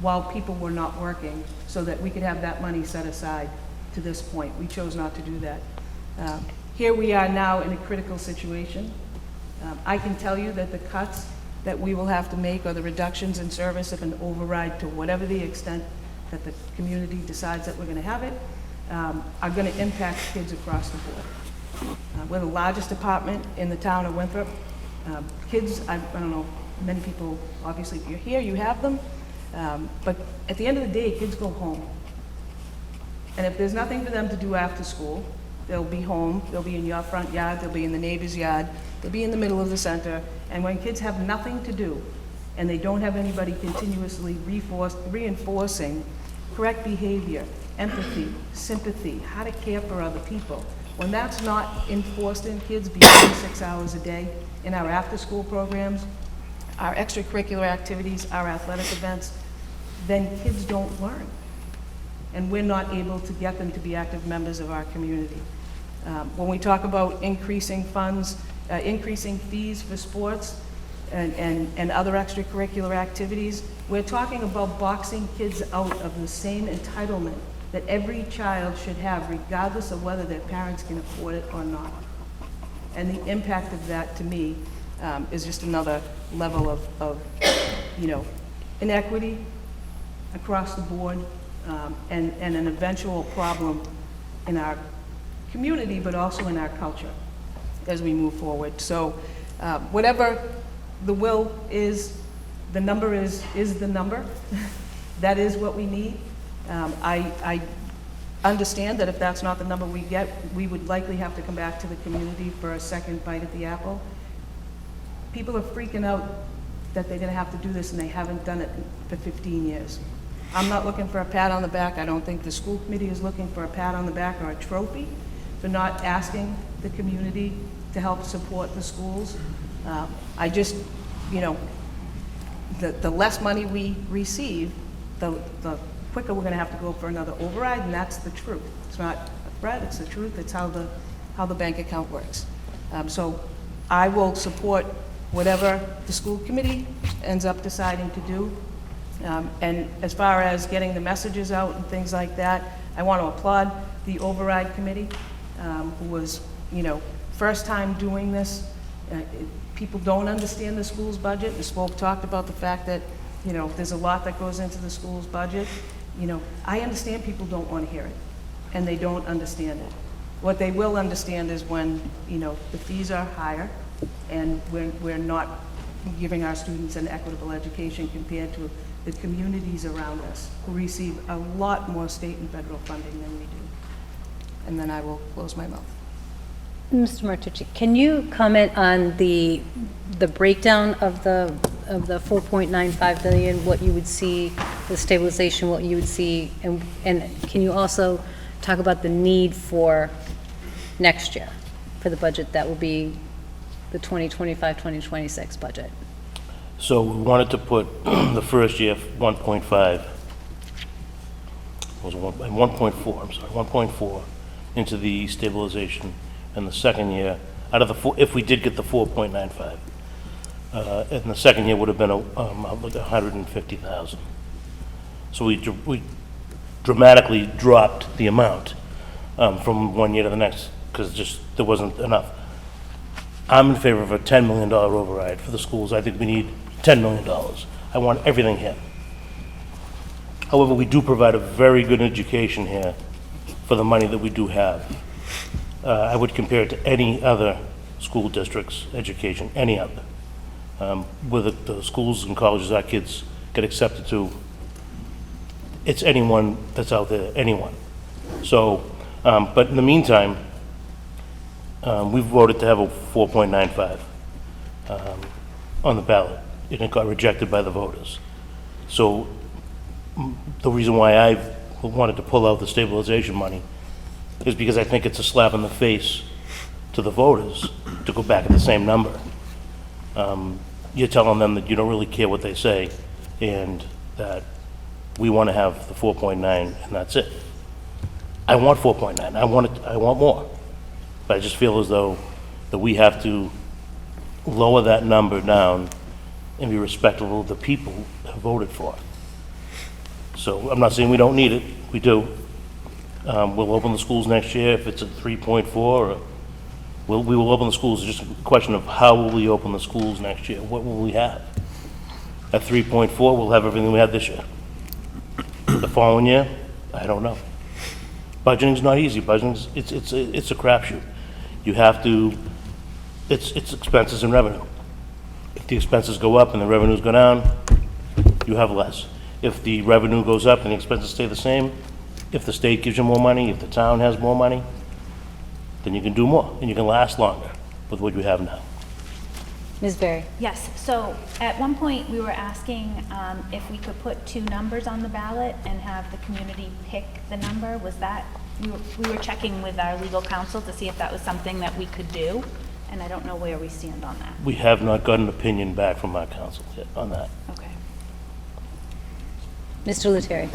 while people were not working, so that we could have that money set aside to this point. We chose not to do that. Here we are now in a critical situation. I can tell you that the cuts that we will have to make, or the reductions in service of an override to whatever the extent that the community decides that we're going to have it, are going to impact kids across the board. We're the largest department in the town of Winthrop. Kids, I don't know, many people, obviously, if you're here, you have them. But at the end of the day, kids go home. And if there's nothing for them to do after school, they'll be home, they'll be in your front yard, they'll be in the neighbor's yard, they'll be in the middle of the center. And when kids have nothing to do, and they don't have anybody continuously reinforcing correct behavior, empathy, sympathy, how to care for other people, when that's not enforced in kids beyond 6 hours a day in our after-school programs, our extracurricular activities, our athletic events, then kids don't learn. And we're not able to get them to be active members of our community. When we talk about increasing funds, increasing fees for sports and other extracurricular activities, we're talking about boxing kids out of the same entitlement that every child should have, regardless of whether their parents can afford it or not. And the impact of that, to me, is just another level of inequity across the board and an eventual problem in our community, but also in our culture as we move forward. So whatever the will is, the number is the number. That is what we need. I understand that if that's not the number we get, we would likely have to come back to the community for a second bite at the apple. People are freaking out that they're gonna have to do this and they haven't done it for 15 years. I'm not looking for a pat on the back. I don't think the school committee is looking for a pat on the back or a trophy for not asking the community to help support the schools. I just, you know, the less money we receive, the quicker we're gonna have to go for another override, and that's the truth. It's not a threat, it's the truth, it's how the bank account works. So I will support whatever the school committee ends up deciding to do. And as far as getting the messages out and things like that, I want to applaud the override committee, who was, you know, first time doing this. People don't understand the school's budget. The school talked about the fact that, you know, there's a lot that goes into the school's budget. You know, I understand people don't want to hear it, and they don't understand it. What they will understand is when, you know, the fees are higher, and we're not giving our students an equitable education compared to the communities around us, who receive a lot more state and federal funding than we do. And then I will close my mouth. Mr. Martucci, can you comment on the breakdown of the 4.95 billion, what you would see, the stabilization, what you would see, and can you also talk about the need for next year, for the budget that will be the 2025-2026 budget? So we wanted to put the first year 1.5, was 1.4, I'm sorry, 1.4 into the stabilization, and the second year, out of the four, if we did get the 4.95, and the second year would have been like 150,000. So we dramatically dropped the amount from one year to the next, because just there wasn't enough. I'm in favor of a $10 million override for the schools. I think we need $10 million. I want everything here. However, we do provide a very good education here for the money that we do have. I would compare it to any other school district's education, any other. With the schools and colleges our kids get accepted to, it's anyone that's out there, anyone. So, but in the meantime, we've voted to have a 4.95 on the ballot, and it got rejected by the voters. So the reason why I wanted to pull out the stabilization money is because I think it's a slap in the face to the voters to go back at the same number. You're telling them that you don't really care what they say, and that we want to have the 4.9, and that's it. I want 4.9. I want more. But I just feel as though that we have to lower that number down and be respectful of the people that voted for it. So I'm not saying we don't need it. We do. We'll open the schools next year if it's at 3.4. Or we will open the schools. It's just a question of how will we open the schools next year? What will we have? At 3.4, we'll have everything we had this year. The following year, I don't know. Budgeting's not easy. Budgeting's it's a crapshoot. You have to. It's expenses and revenue. If the expenses go up and the revenues go down, you have less. If the revenue goes up and the expenses stay the same, if the state gives you more money, if the town has more money, then you can do more and you can last longer with what you have now. Ms. Berry? Yes, so at one point, we were asking if we could put two numbers on the ballot and have the community pick the number. Was that, we were checking with our legal counsel to see if that was something that we could do, and I don't know where we stand on that. We have not got an opinion back from our council yet on that. Okay. Mr. Lettieri?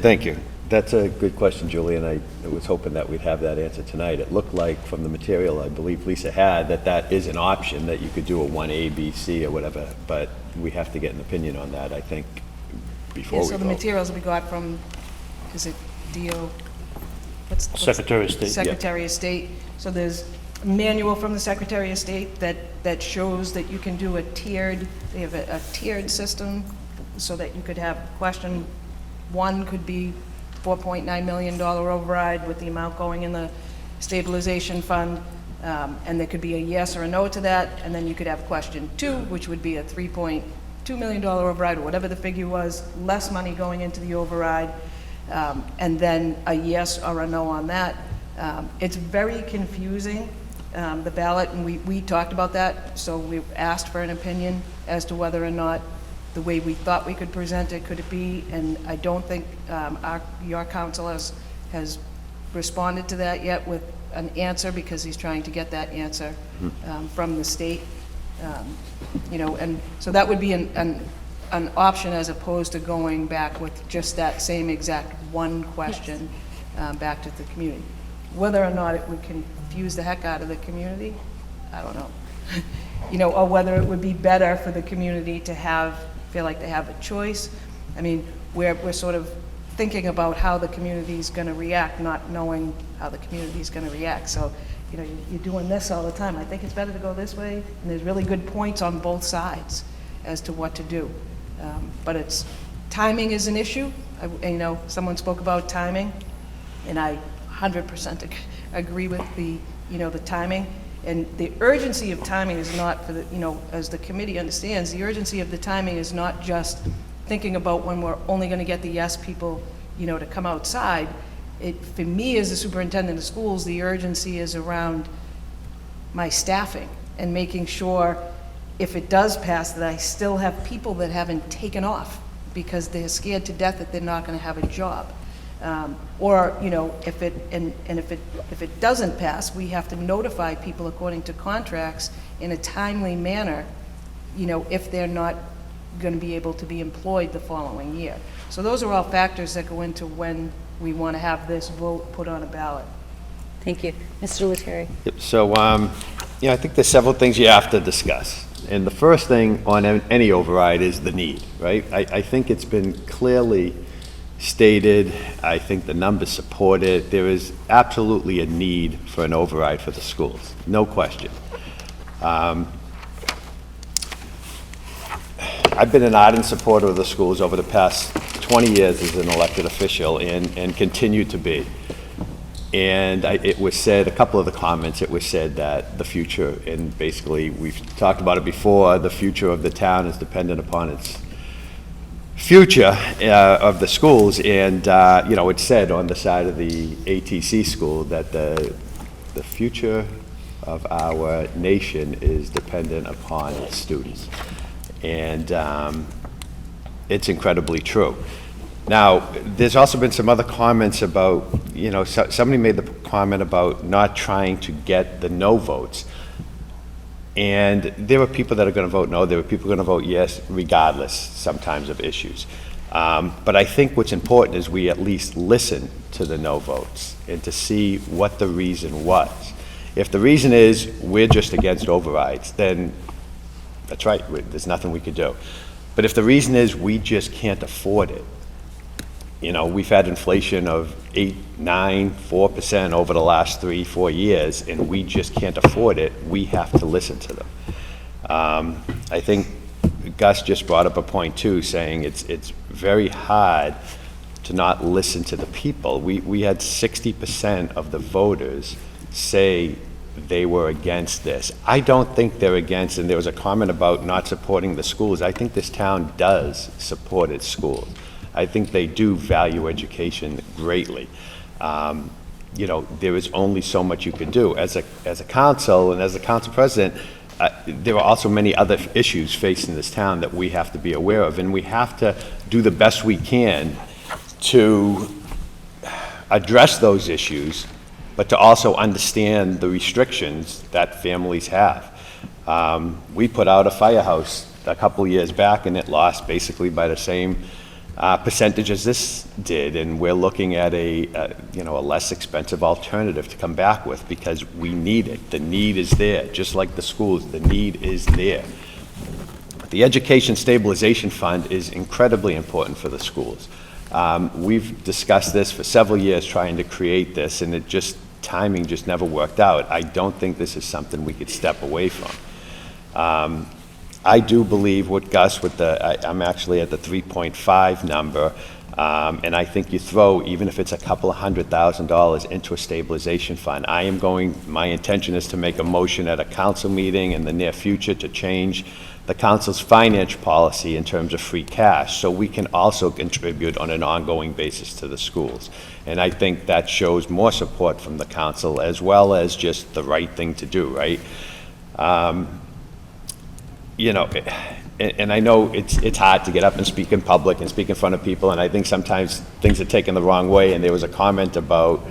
Thank you. That's a good question, Julie, and I was hoping that we'd have that answer tonight. It looked like from the material I believe Lisa had that is an option, that you could do a 1A, B, C, or whatever, but we have to get an opinion on that, I think, before we So the vote. materials we got from, is it DO? What's Secretary of State. Secretary of State. So there's a manual from the Secretary of State that shows that you can do a tiered, they have a tiered system so that you could have question one could be $4.9 million override with the amount going in the stabilization fund. And there could be a yes or a no to that, and then you could have question 2, which would be a $3.2 million override, or whatever the figure was, less money going into the override, and then a yes or a no on that. It's very confusing, the ballot, and we talked about that, so we asked for an opinion as to whether or not the way we thought we could present it could it be, and I don't think your council has responded to that yet with an answer, because he's trying to get that answer from the state. You know, and so that would be an option as opposed to going back with just that same exact one question back to the community. Whether or not it would confuse the heck out of the community, I don't know. You know, or whether it would be better for the community to feel like they have a choice. I mean, we're sort of thinking about how the community is going to react, not knowing how the community is going to react. So, you know, you're doing this all the time. I think it's better to go this way, and there's really good points on both sides as to what to do. But timing is an issue. You know, someone spoke about timing, and I 100% agree with the timing. And the urgency of timing is not for the, you know, as the committee understands, the urgency of the timing is not just thinking about when we're only going to get the yes people, you know, to come outside. For me as the superintendent of schools, the urgency is around my staffing and making sure if it does pass that I still have people that haven't taken off because they're scared to death that they're not going to have a job. Or, you know, if it doesn't pass, we have to notify people according to contracts in a timely manner, you know, if they're not going to be able to be employed the following year. So those are all factors that go into when we want to have this vote put on a ballot. Thank you. Mr. Lettieri. Yep. So, you know, I think there's several things you have to discuss. And the first thing on any override is the need, right? I think it's been clearly stated. I think the numbers support it. There is absolutely a need for an override for the schools, no question. I've been an ardent supporter of the schools over the past 20 years as an elected official and continue to be. And it was said, a couple of the comments, it was said that the future, and basically we've talked about it before, the future of the town is dependent upon its future of the schools. And, you know, it said on the side of the ATC school that the future of our nation is dependent upon its students. And it's incredibly true. Now, there's also been some other comments about, you know, somebody made the comment about not trying to get the no votes. And there are people that are going to vote no, there are people going to vote yes, regardless sometimes of issues. But I think what's important is we at least listen to the no votes and to see what the reason was. If the reason is we're just against overrides, then that's right, there's nothing we could do. But if the reason is we just can't afford it, you know, we've had inflation of 8, 9, 4% over the last 3, 4 years, and we just can't afford it, we have to listen to them. I think Gus just brought up a point too, saying it's very hard to not listen to the people. We had 60% of the voters say they were against this. I don't think they're against, and there was a comment about not supporting the schools. I think this town does support its schools. I think they do value education greatly. You know, there is only so much you can do. As a council and as a council president, there are also many other issues facing this town that we have to be aware of, and we have to do the best we can to address those issues, but to also understand the restrictions that families have. We put out a firehouse a couple years back, and it lost basically by the same percentage as this did, and we're looking at a less expensive alternative to come back with because we need it. The need is there, just like the schools. The need is there. The Education Stabilization Fund is incredibly important for the schools. We've discussed this for several years, trying to create this, and timing just never worked out. I don't think this is something we could step away from. I do believe with Gus, I'm actually at the 3.5 number. And I think you throw, even if it's a couple of $100,000 into a stabilization fund. My intention is to make a motion at a council meeting in the near future to change the council's financial policy in terms of free cash, so we can also contribute on an ongoing basis to the schools. And I think that shows more support from the council, as well as just the right thing to do, right? You know, and I know it's hard to get up and speak in public and speak in front of people, and I think sometimes things are taken the wrong way, and there was a comment about,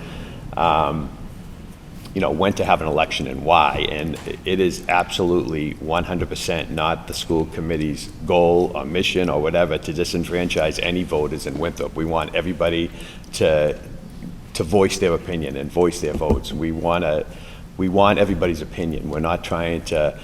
you know, when to have an election and why, and it is absolutely 100% not the school committee's goal or mission or whatever to disenfranchise any voters in Winthrop. We want everybody to voice their opinion and voice their votes. We want everybody's opinion. We're not trying to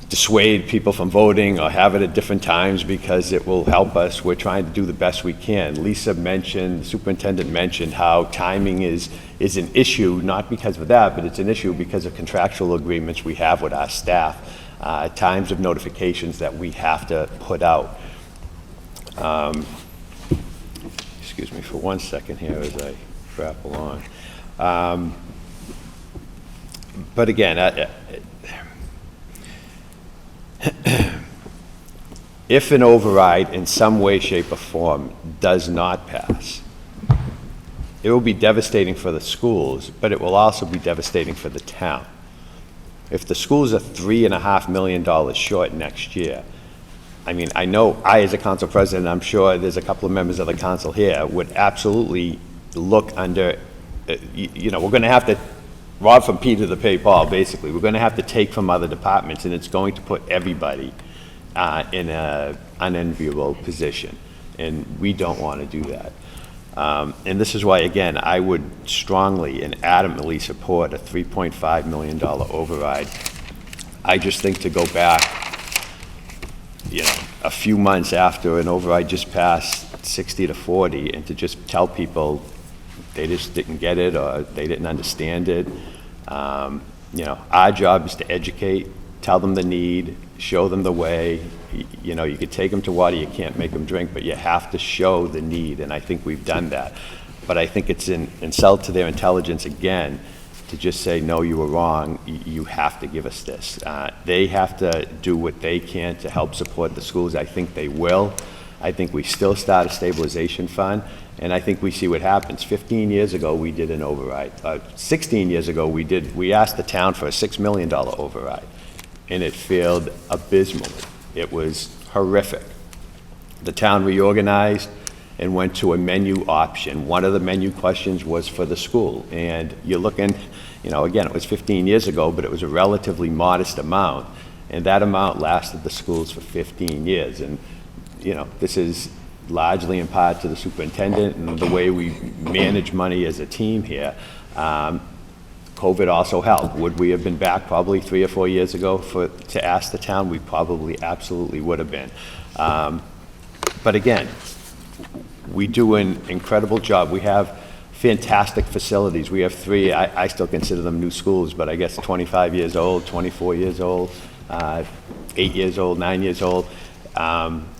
dissuade people from voting or have it at different times because it will help us. We're trying to do the best we can. Lisa mentioned, the superintendent mentioned how timing is an issue, not because of that, but it's an issue because of contractual agreements we have with our staff, times of notifications that we have to put out. Excuse me for 1 second here as I wrap along. But again, if an override in some way, shape, or form does not pass, it will be devastating for the schools, but it will also be devastating for the town. If the schools are $3.5 million short next year, I mean, I know I, as a council president, I'm sure there's a couple of members of the council here, would absolutely look under, you know, we're going to have to rob from Peter to pay Paul, basically. We're going to have to take from other departments, and it's going to put everybody in an unenviable position, and we don't want to do that. And this is why, again, I would strongly and adamantly support a $3.5 million override. I just think to go back, you know, a few months after an override just passed 60 to 40, and to just tell people they just didn't get it or they didn't understand it. You know, our job is to educate, tell them the need, show them the way. You know, you can take them to water, you can't make them drink, but you have to show the need, and I think we've done that. But I think it's an insult to their intelligence, again, to just say, no, you were wrong, you have to give us this. They have to do what they can to help support the schools. I think they will. I think we still start a stabilization fund, and I think we see what happens. 15 years ago, we did an override. 16 years ago, we asked the town for a $6 million override, and it failed abysmally. It was horrific. The town reorganized and went to a menu option. One of the menu questions was for the school, and you're looking, you know, again, it was 15 years ago, but it was a relatively modest amount, and that amount lasted the schools for 15 years. And you know, this is largely in part to the superintendent and the way we manage money as a team here. COVID also helped. Would we have been back probably 3 or 4 years ago to ask the town? We probably absolutely would have been. But again, we do an incredible job. We have fantastic facilities. We have 3, I still consider them new schools, but I guess 25 years old, 24 years old, 8 years old, 9 years old.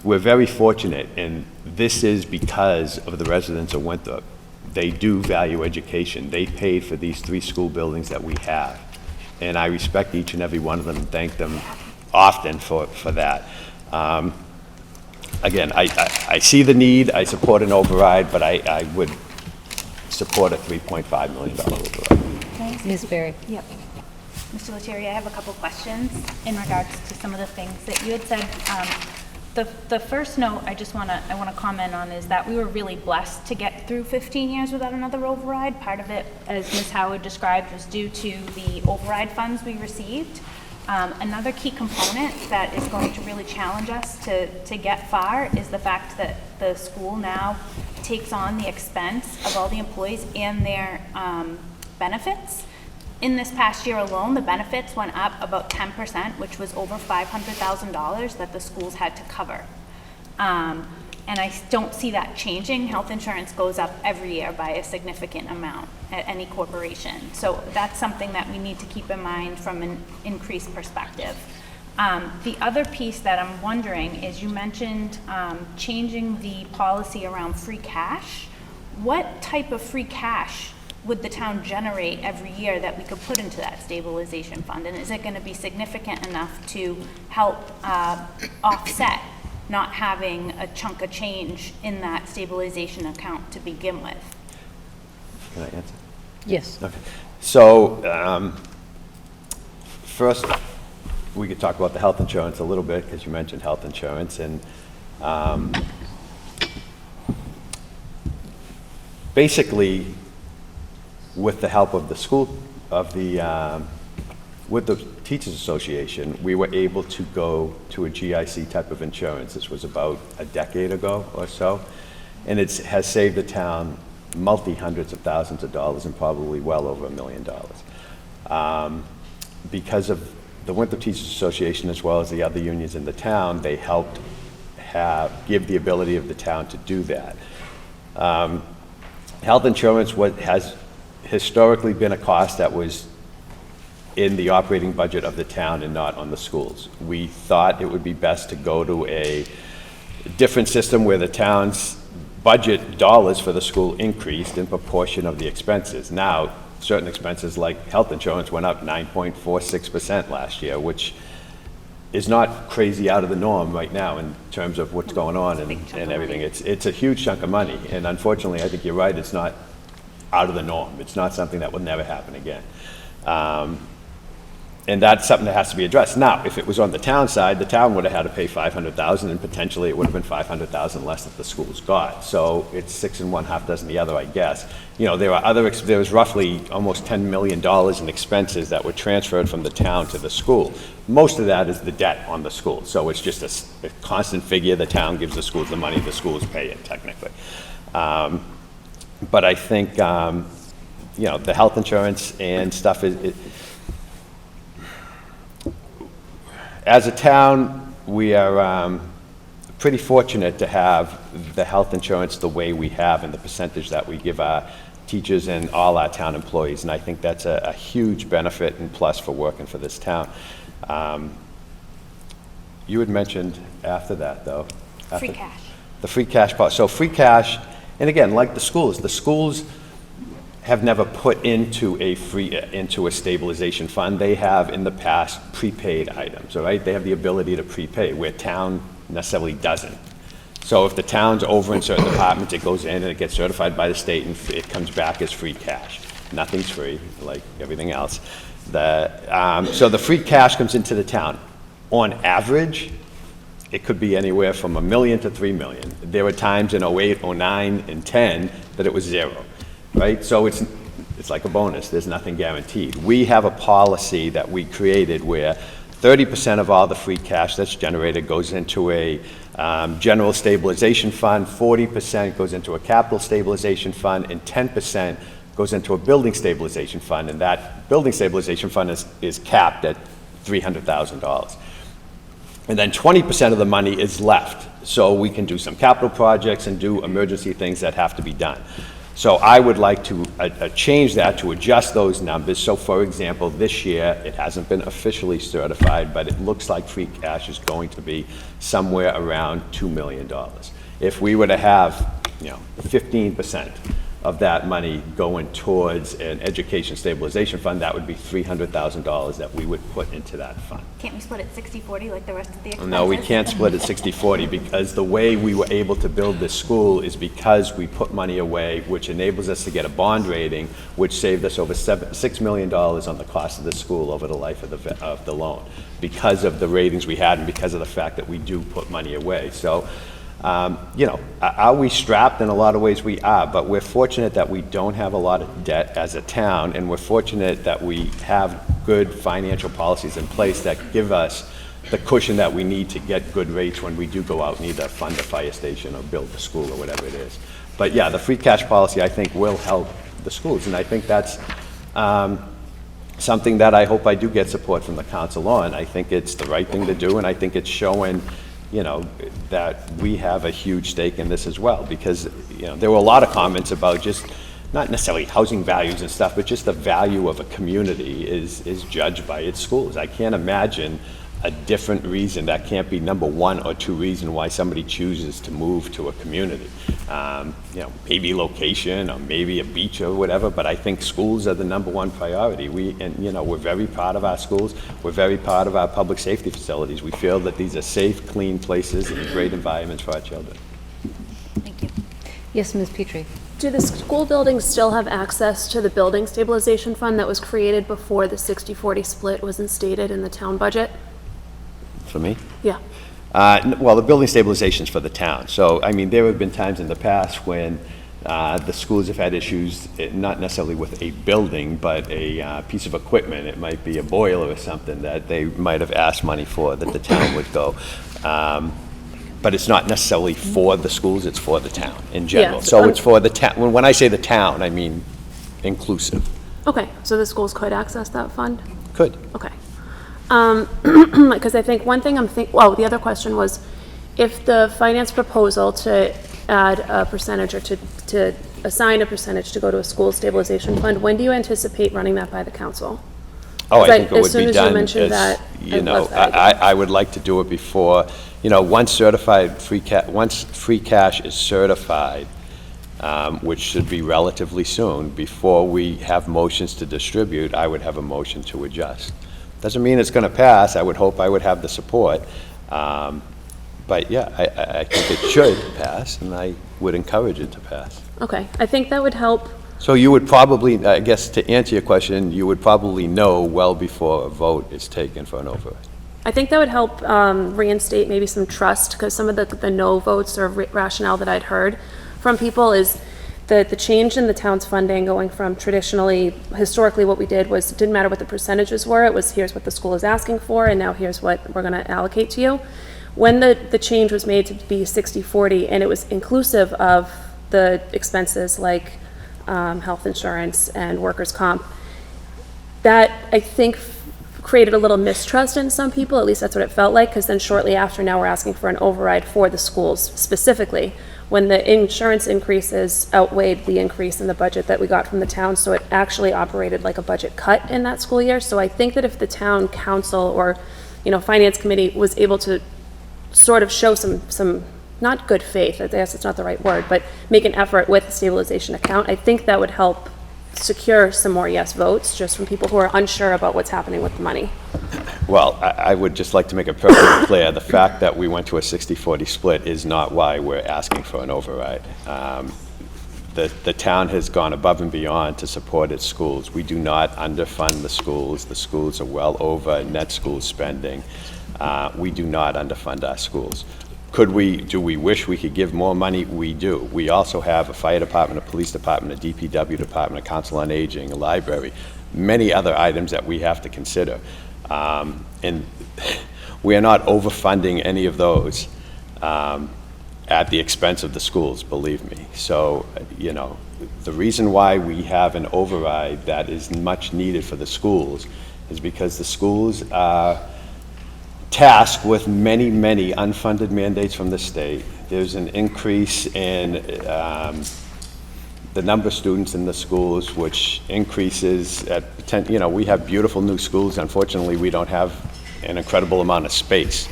We're very fortunate, and this is because of the residents of Winthrop. They do value education. They paid for these 3 school buildings that we have, and I respect each and every one of them and thank them often for that. Again, I see the need. I support an override, but I would support a $3.5 million override. Ms. Berry. Yep. Mr. Lettieri, I have a couple questions in regards to some of the things that you had said. The first note I want to comment on is that we were really blessed to get through 15 years without another override. Part of it, as Ms. Howard described, was due to the override funds we received. Another key component that is going to really challenge us to get far is the fact that the school now takes on the expense of all the employees and their benefits. In this past year alone, the benefits went up about 10%, which was over $500,000 that the schools had to cover. And I don't see that changing. Health insurance goes up every year by a significant amount at any corporation. So that's something that we need to keep in mind from an increased perspective. The other piece that I'm wondering is you mentioned changing the policy around free cash. What type of free cash would the town generate every year that we could put into that stabilization fund? And is it going to be significant enough to help offset not having a chunk of change in that stabilization account to begin with? Can I answer? Yes. Okay. So, first, we could talk about the health insurance a little bit, because you mentioned health insurance, and basically, with the help of the school, with the Teachers Association, we were able to go to a GIC type of insurance. This was about a decade ago or so, and it has saved the town multi-hundreds of thousands of dollars and probably well over $1 million. Because of the Winthrop Teachers Association, as well as the other unions in the town, they helped give the ability of the town to do that. Health insurance has historically been a cost that was in the operating budget of the town and not on the schools. We thought it would be best to go to a different system where the town's budget dollars for the school increased in proportion of the expenses. Now, certain expenses like health insurance went up 9.46% last year, which is not crazy out of the norm right now in terms of what's going on and everything. It's a huge chunk of money, and unfortunately, I think you're right, it's not out of the norm. It's not something that will never happen again. And that's something that has to be addressed. Now, if it was on the town side, the town would have had to pay $500,000, and potentially it would have been $500,000 less that the schools got. So it's 6 and 1/2 dozen the other, I guess. You know, there was roughly almost $10 million in expenses that were transferred from the town to the school. Most of that is the debt on the school. So it's just a constant figure. The town gives the schools the money, the schools pay it technically. But I think, you know, the health insurance and stuff as a town, we are pretty fortunate to have the health insurance the way we have and the percentage that we give our teachers and all our town employees. And I think that's a huge benefit and plus for working for this town. You had mentioned after that, though. Free cash. The free cash part. So free cash, and again, like the schools have never put into a stabilization fund. They have in the past prepaid items, all right? They have the ability to prepay, where town necessarily doesn't. So if the town's over in certain departments, it goes in and it gets certified by the state and it comes back as free cash. Nothing's free, like everything else. So the free cash comes into the town. On average, it could be anywhere from $1 million to $3 million. There were times in 08, 09, and 10 that it was zero. Right? So it's like a bonus. There's nothing guaranteed. We have a policy that we created where 30% of all the free cash that's generated goes into a general stabilization fund, 40% goes into a capital stabilization fund, and 10% goes into a building stabilization fund. And that building stabilization fund is capped at $300,000. And then 20% of the money is left. So we can do some capital projects and do emergency things that have to be done. So I would like to change that to adjust those numbers. So for example, this year, it hasn't been officially certified, but it looks like free cash is going to be somewhere around $2 million. If we were to have, 15% of that money going towards an education stabilization fund, that would be $300,000 that we would put into that fund. Can't we split it 60-40 like the rest of the expenses? No, we can't split it 60-40 because the way we were able to build this school is because we put money away, which enables us to get a bond rating, which saved us over $6 million on the cost of the school over the life of the loan, because of the ratings we had and because of the fact that we do put money away. So, are we strapped? In a lot of ways we are, but we're fortunate that we don't have a lot of debt as a town, and we're fortunate that we have good financial policies in place that give us the cushion that we need to get good rates when we do go out and either fund a fire station or build a school or whatever it is. But yeah, the free cash policy, I think, will help the schools, and I think that's something that I hope I do get support from the council on. I think it's the right thing to do, and I think it's showing that we have a huge stake in this as well, because, there were a lot of comments about just not necessarily housing values and stuff, but just the value of a community is judged by its schools. I can't imagine a different reason. That can't be number one or two reason why somebody chooses to move to a community. You know, maybe location or maybe a beach or whatever, but I think schools are the number one priority. You know, we're very proud of our schools. We're very proud of our public safety facilities. We feel that these are safe, clean places and great environments for our children. Thank you. Yes, Ms. Petrie. Do the school buildings still have access to the building stabilization fund that was created before the 60-40 split was instated in the town budget? For me? Yeah. Well, the building stabilization is for the town. So, I mean, there have been times in the past when the schools have had issues, not necessarily with a building, but a piece of equipment. It might be a boiler or something that they might have asked money for, that the town would go. But it's not necessarily for the schools, it's for the town in general. Yeah, so it's for the town. When I say the town, I mean inclusive. Okay, so the schools could access that fund? Could. Okay. Because I think one thing the other question was, if the finance proposal to add a percentage or to assign a percentage to go to a school stabilization fund, when do you anticipate running that by the council? Oh, I think it would be done. As soon as you mentioned that, you know, I would like to do it before, you know, once free cash is certified, which should be relatively soon, before we have motions to distribute, I would have a motion to adjust. Doesn't mean it's going to pass. I would hope I would have the support. But yeah, I think it should pass, and I would encourage it to pass. Okay, I think that would help. So you would probably, I guess to answer your question, you would probably know well before a vote is taken for an override. I think that would help reinstate maybe some trust, because some of the no votes or rationale that I'd heard from people is the change in the town's funding going from historically what we did was, it didn't matter what the percentages were, it was here's what the school is asking for, and now here's what we're going to allocate to you. When the change was made to be 60-40, and it was inclusive of the expenses like health insurance and workers' comp, that I think created a little mistrust in some people, at least that's what it felt like, because then shortly after, now we're asking for an override for the schools specifically, when the insurance increases outweighed the increase in the budget that we got from the town, so it actually operated like a budget cut in that school year. So I think that if the town council or, you know, finance committee was able to sort of show some not good faith, I guess it's not the right word, but make an effort with the stabilization account, I think that would help secure some more yes votes, just from people who are unsure about what's happening with the money. Well, I would just like to make it perfectly clear, the fact that we went to a 60-40 split is not why we're asking for an override. The town has gone above and beyond to support its schools. We do not underfund the schools. The schools are well over net school spending. We do not underfund our schools. Do we wish we could give more money? We do. We also have a fire department, a police department, a DPW department, a council on aging, a library, many other items that we have to consider. And we are not overfunding any of those at the expense of the schools, believe me. So, you know, the reason why we have an override that is much needed for the schools is because the schools are tasked with many, many unfunded mandates from the state. There's an increase in the number of students in the schools, which increases at, you know, we have beautiful new schools. Unfortunately, we don't have an incredible amount of space.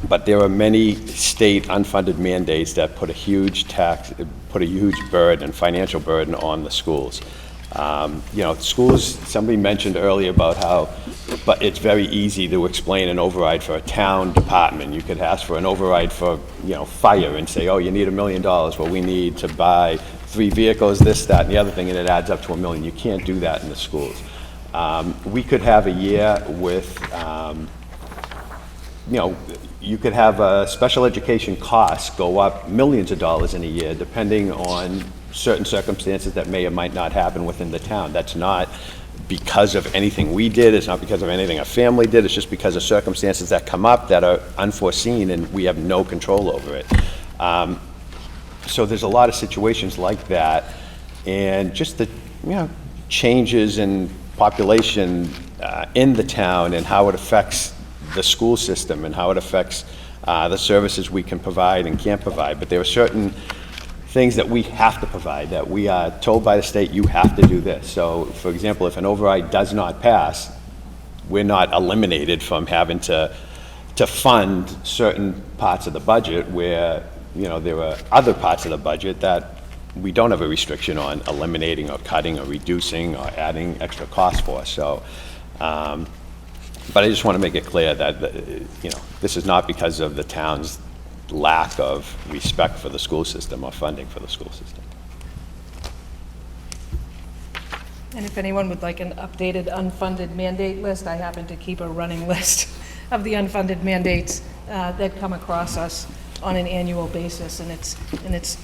But there are many state unfunded mandates that put a huge burden, financial burden on the schools. You know, schools, somebody mentioned earlier about how, but it's very easy to explain an override for a town department. You could ask for an override for, you know, fire and say, oh, you need $1 million. Well, we need to buy 3 vehicles, this, that, and the other thing, and it adds up to $1 million. You can't do that in the schools. We could have a year with, you know, you could have special education costs go up millions of dollars in a year, depending on certain circumstances that may or might not happen within the town. That's not because of anything we did, it's not because of anything a family did, it's just because of circumstances that come up that are unforeseen and we have no control over it. So there's a lot of situations like that, and just the, you know, changes in population in the town and how it affects the school system and how it affects the services we can provide and can't provide. But there are certain things that we have to provide, that we are told by the state, you have to do this. So, for example, if an override does not pass, we're not eliminated from having to fund certain parts of the budget where, there are other parts of the budget that we don't have a restriction on eliminating or cutting or reducing or adding extra costs for. So, but I just want to make it clear that, this is not because of the town's lack of respect for the school system or funding for the school system. And if anyone would like an updated unfunded mandate list, I happen to keep a running list of the unfunded mandates that come across us on an annual basis, and it's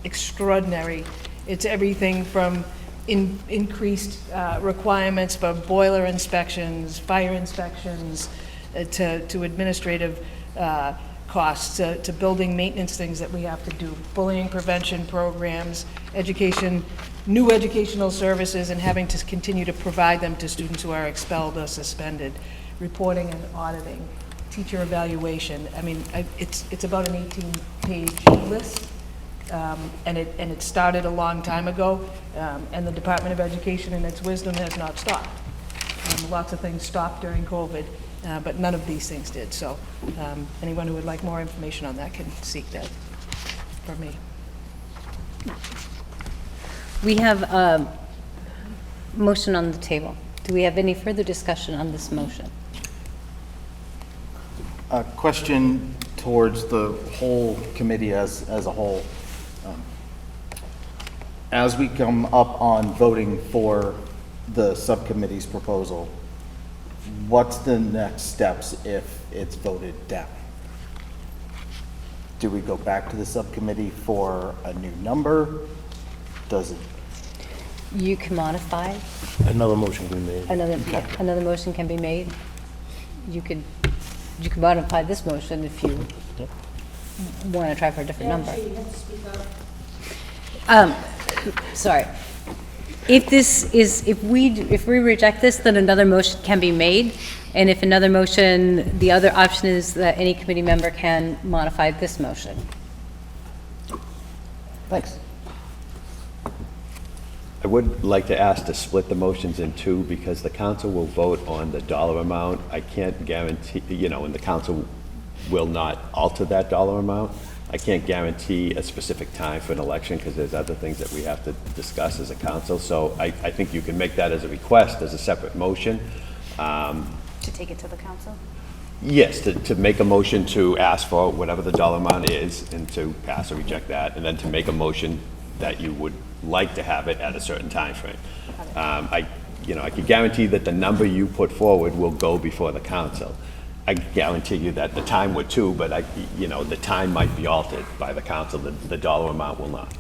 extraordinary. It's everything from increased requirements for boiler inspections, fire inspections, to administrative costs, to building maintenance things that we have to do, bullying prevention programs, new educational services, and having to continue to provide them to students who are expelled or suspended, reporting and auditing, teacher evaluation. I mean, it's about an 18-page list. And it started a long time ago, and the Department of Education, in its wisdom, has not stopped. Lots of things stopped during COVID, but none of these things did. So anyone who would like more information on that can seek that from me. We have a motion on the table. Do we have any further discussion on this motion? A question towards the whole committee as a whole. As we come up on voting for the subcommittee's proposal, what's the next steps if it's voted down? Do we go back to the subcommittee for a new number? Does it? You can modify. Another motion can be made. Another motion can be made. You could modify this motion if you want to try for a different number. Actually, you have to speak up. Sorry. If we reject this, then another motion can be made. And if another motion, the other option is that any committee member can modify this motion. Thanks. I would like to ask to split the motions in two because the council will vote on the dollar amount. I can't guarantee, and the council will not alter that dollar amount. I can't guarantee a specific time for an election because there's other things that we have to discuss as a council. So I think you can make that as a request, as a separate motion. To take it to the council? Yes, to make a motion to ask for whatever the dollar amount is and to pass or reject that, and then to make a motion that you would like to have it at a certain time frame. I can guarantee that the number you put forward will go before the council. I guarantee you that the time would too, but the time might be altered by the council. The dollar amount will not.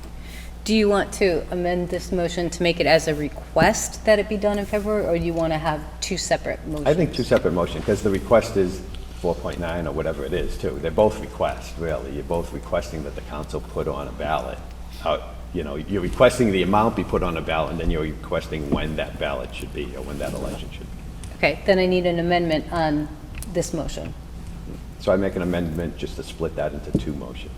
Do you want to amend this motion to make it as a request that it be done in February, or do you want to have two separate motions? I think two separate motions, because the request is 4.9 or whatever it is too. They're both requests, really. You're both requesting that the council put on a ballot. You're requesting the amount be put on a ballot, and then you're requesting when that ballot should be, or when that election should be. Okay, then I need an amendment on this motion. So I make an amendment just to split that into two motions.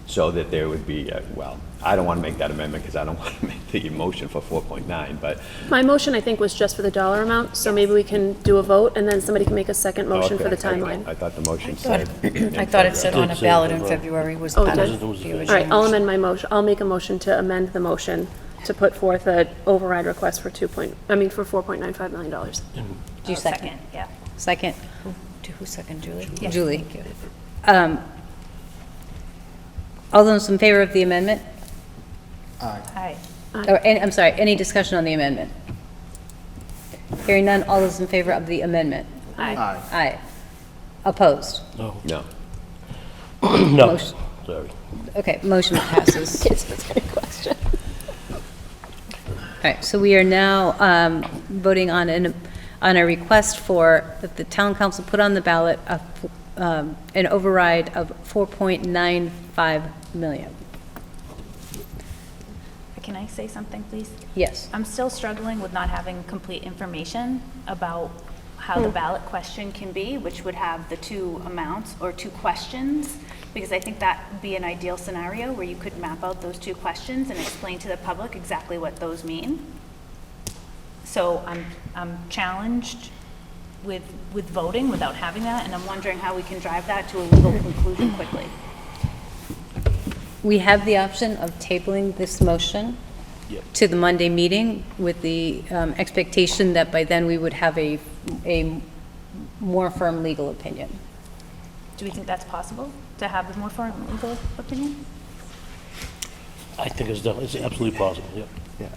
So that there would be, I don't want to make that amendment because I don't want to make the motion for 4.9, but. My motion, I think, was just for the dollar amount, so maybe we can do a vote, and then somebody can make a second motion for the timeline. I thought the motion said. I thought it said on a ballot in February was Oh, part it of did? the original. All right, I'll amend my motion. I'll make a motion to amend the motion to put forth an override request for $4.95 million. Do you second? Yeah. Second? Who seconded, Julie? Yes. Julie. All those in favor of the amendment? Aye. I'm sorry, any discussion on the amendment? Hearing none, all those in favor of the amendment? Aye. Aye. Opposed? No. No. No, Motion. sorry. Okay, motion passes. Yes, that's a good question. All right, so we are now voting on a request for, that the town council put on the ballot an override of $4.95 million. Can I say something, please? Yes. I'm still struggling with not having complete information about how the ballot question can be, which would have the two amounts or two questions, because I think that would be an ideal scenario where you could map out those two questions and explain to the public exactly what those mean. So I'm challenged with voting without having that, and I'm wondering how we can drive that to a legal conclusion quickly. We have the option of tabling this motion to the Monday meeting with the expectation that by then we would have a more firm legal opinion. Do we think that's possible, to have a more firm legal opinion? I think it's absolutely possible, yeah. Yeah,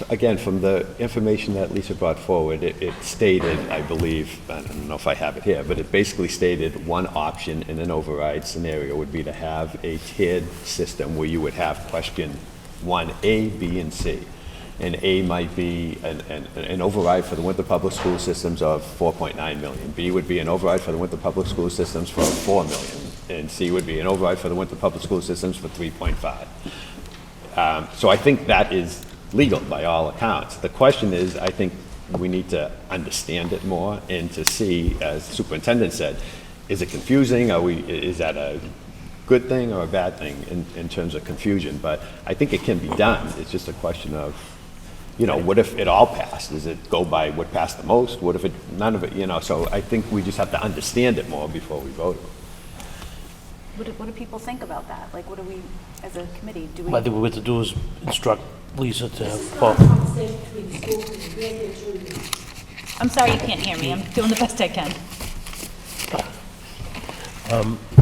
again, from the information that Lisa brought forward, it stated, I believe, I don't know if I have it here, but it basically stated one option in an override scenario would be to have a tiered system where you would have question 1A, B, and C. And A might be an override for the Winthrop Public School Systems of $4.9 million. B would be an override for the Winthrop Public School Systems for $4 million. And C would be an override for the Winthrop Public School Systems for $3.5. So I think that is legal by all accounts. The question is, I think we need to understand it more and to see, as the superintendent said, is it confusing? Is that a good thing or a bad thing in terms of confusion? But I think it can be done. It's just a question of, what if it all passed? Does it go by what passed the most? What if none of it, so I think we just have to understand it more before we vote. What do people think about that? Like, what do we, as a committee, do we? I think what we have to do is instruct Lisa to This is have. not a conversation between the school committee, we're here to I'm sorry you can't hear me. I'm doing the best I can.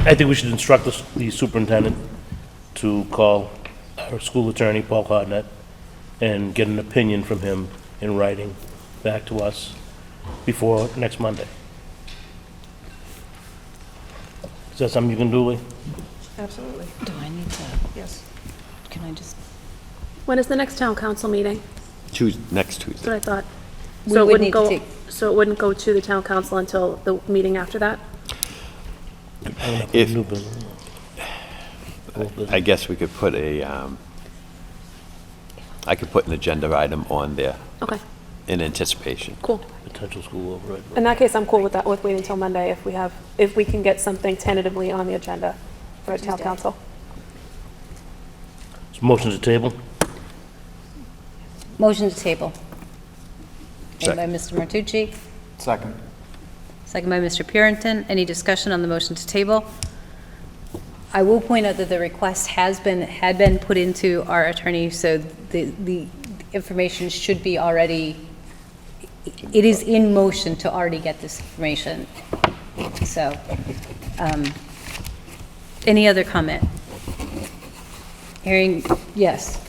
I think we should instruct the superintendent to call our school attorney, Paul Hodnett, and get an opinion from him in writing back to us before next Monday. Is that something you can do, Lee? Absolutely. Do I need to? Yes. Can I just? When is the next town council meeting? Next Tuesday. That's what I thought. We So it would wouldn't need to go, take- so it wouldn't go to the town council until the meeting after that? If- New business. I guess we could put I could put an agenda item on there Okay, in anticipation. cool. Potential school override. In that case, I'm cool with that, with waiting until Monday if we can get something tentatively on the agenda for town Tuesday. council. Motion to table? Motion to table. Made by Mr. Martucci, Second. second by Mr. Purinton. Any discussion on the motion to table? I will point out that the request had been put into our attorney, so the information should be already, it is in motion to already get this information. So, any other comment? Hearing, yes.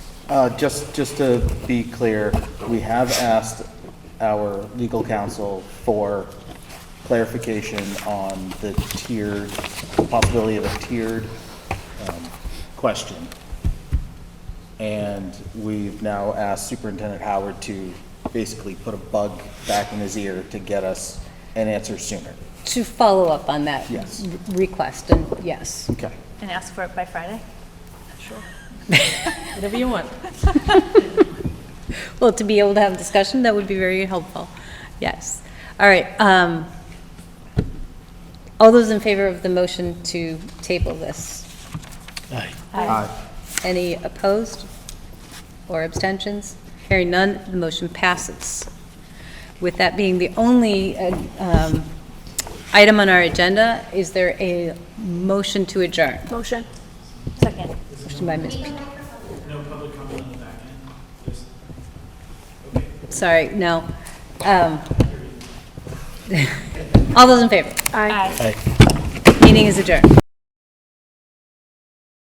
Just to be clear, we have asked our legal counsel for clarification on the possibility of a tiered question. And we've now asked Superintendent Howard to basically put a bug back in his ear to get us an answer sooner. To follow up on that Yes. request, and yes. Okay. And ask for it by Friday? Sure. Whatever you want. Well, to be able to have a discussion, that would be very helpful. Yes. All right. All those in favor of the motion to table this? Aye. Aye. Any opposed or abstentions? Hearing none, the motion passes. With that being the only item on our agenda, is there a motion to adjourn? Motion. Second. Motion by Ms. No public comment on the back end? Just- Sorry, no. All those in favor? Aye. Aye. Aye. Meeting is adjourned.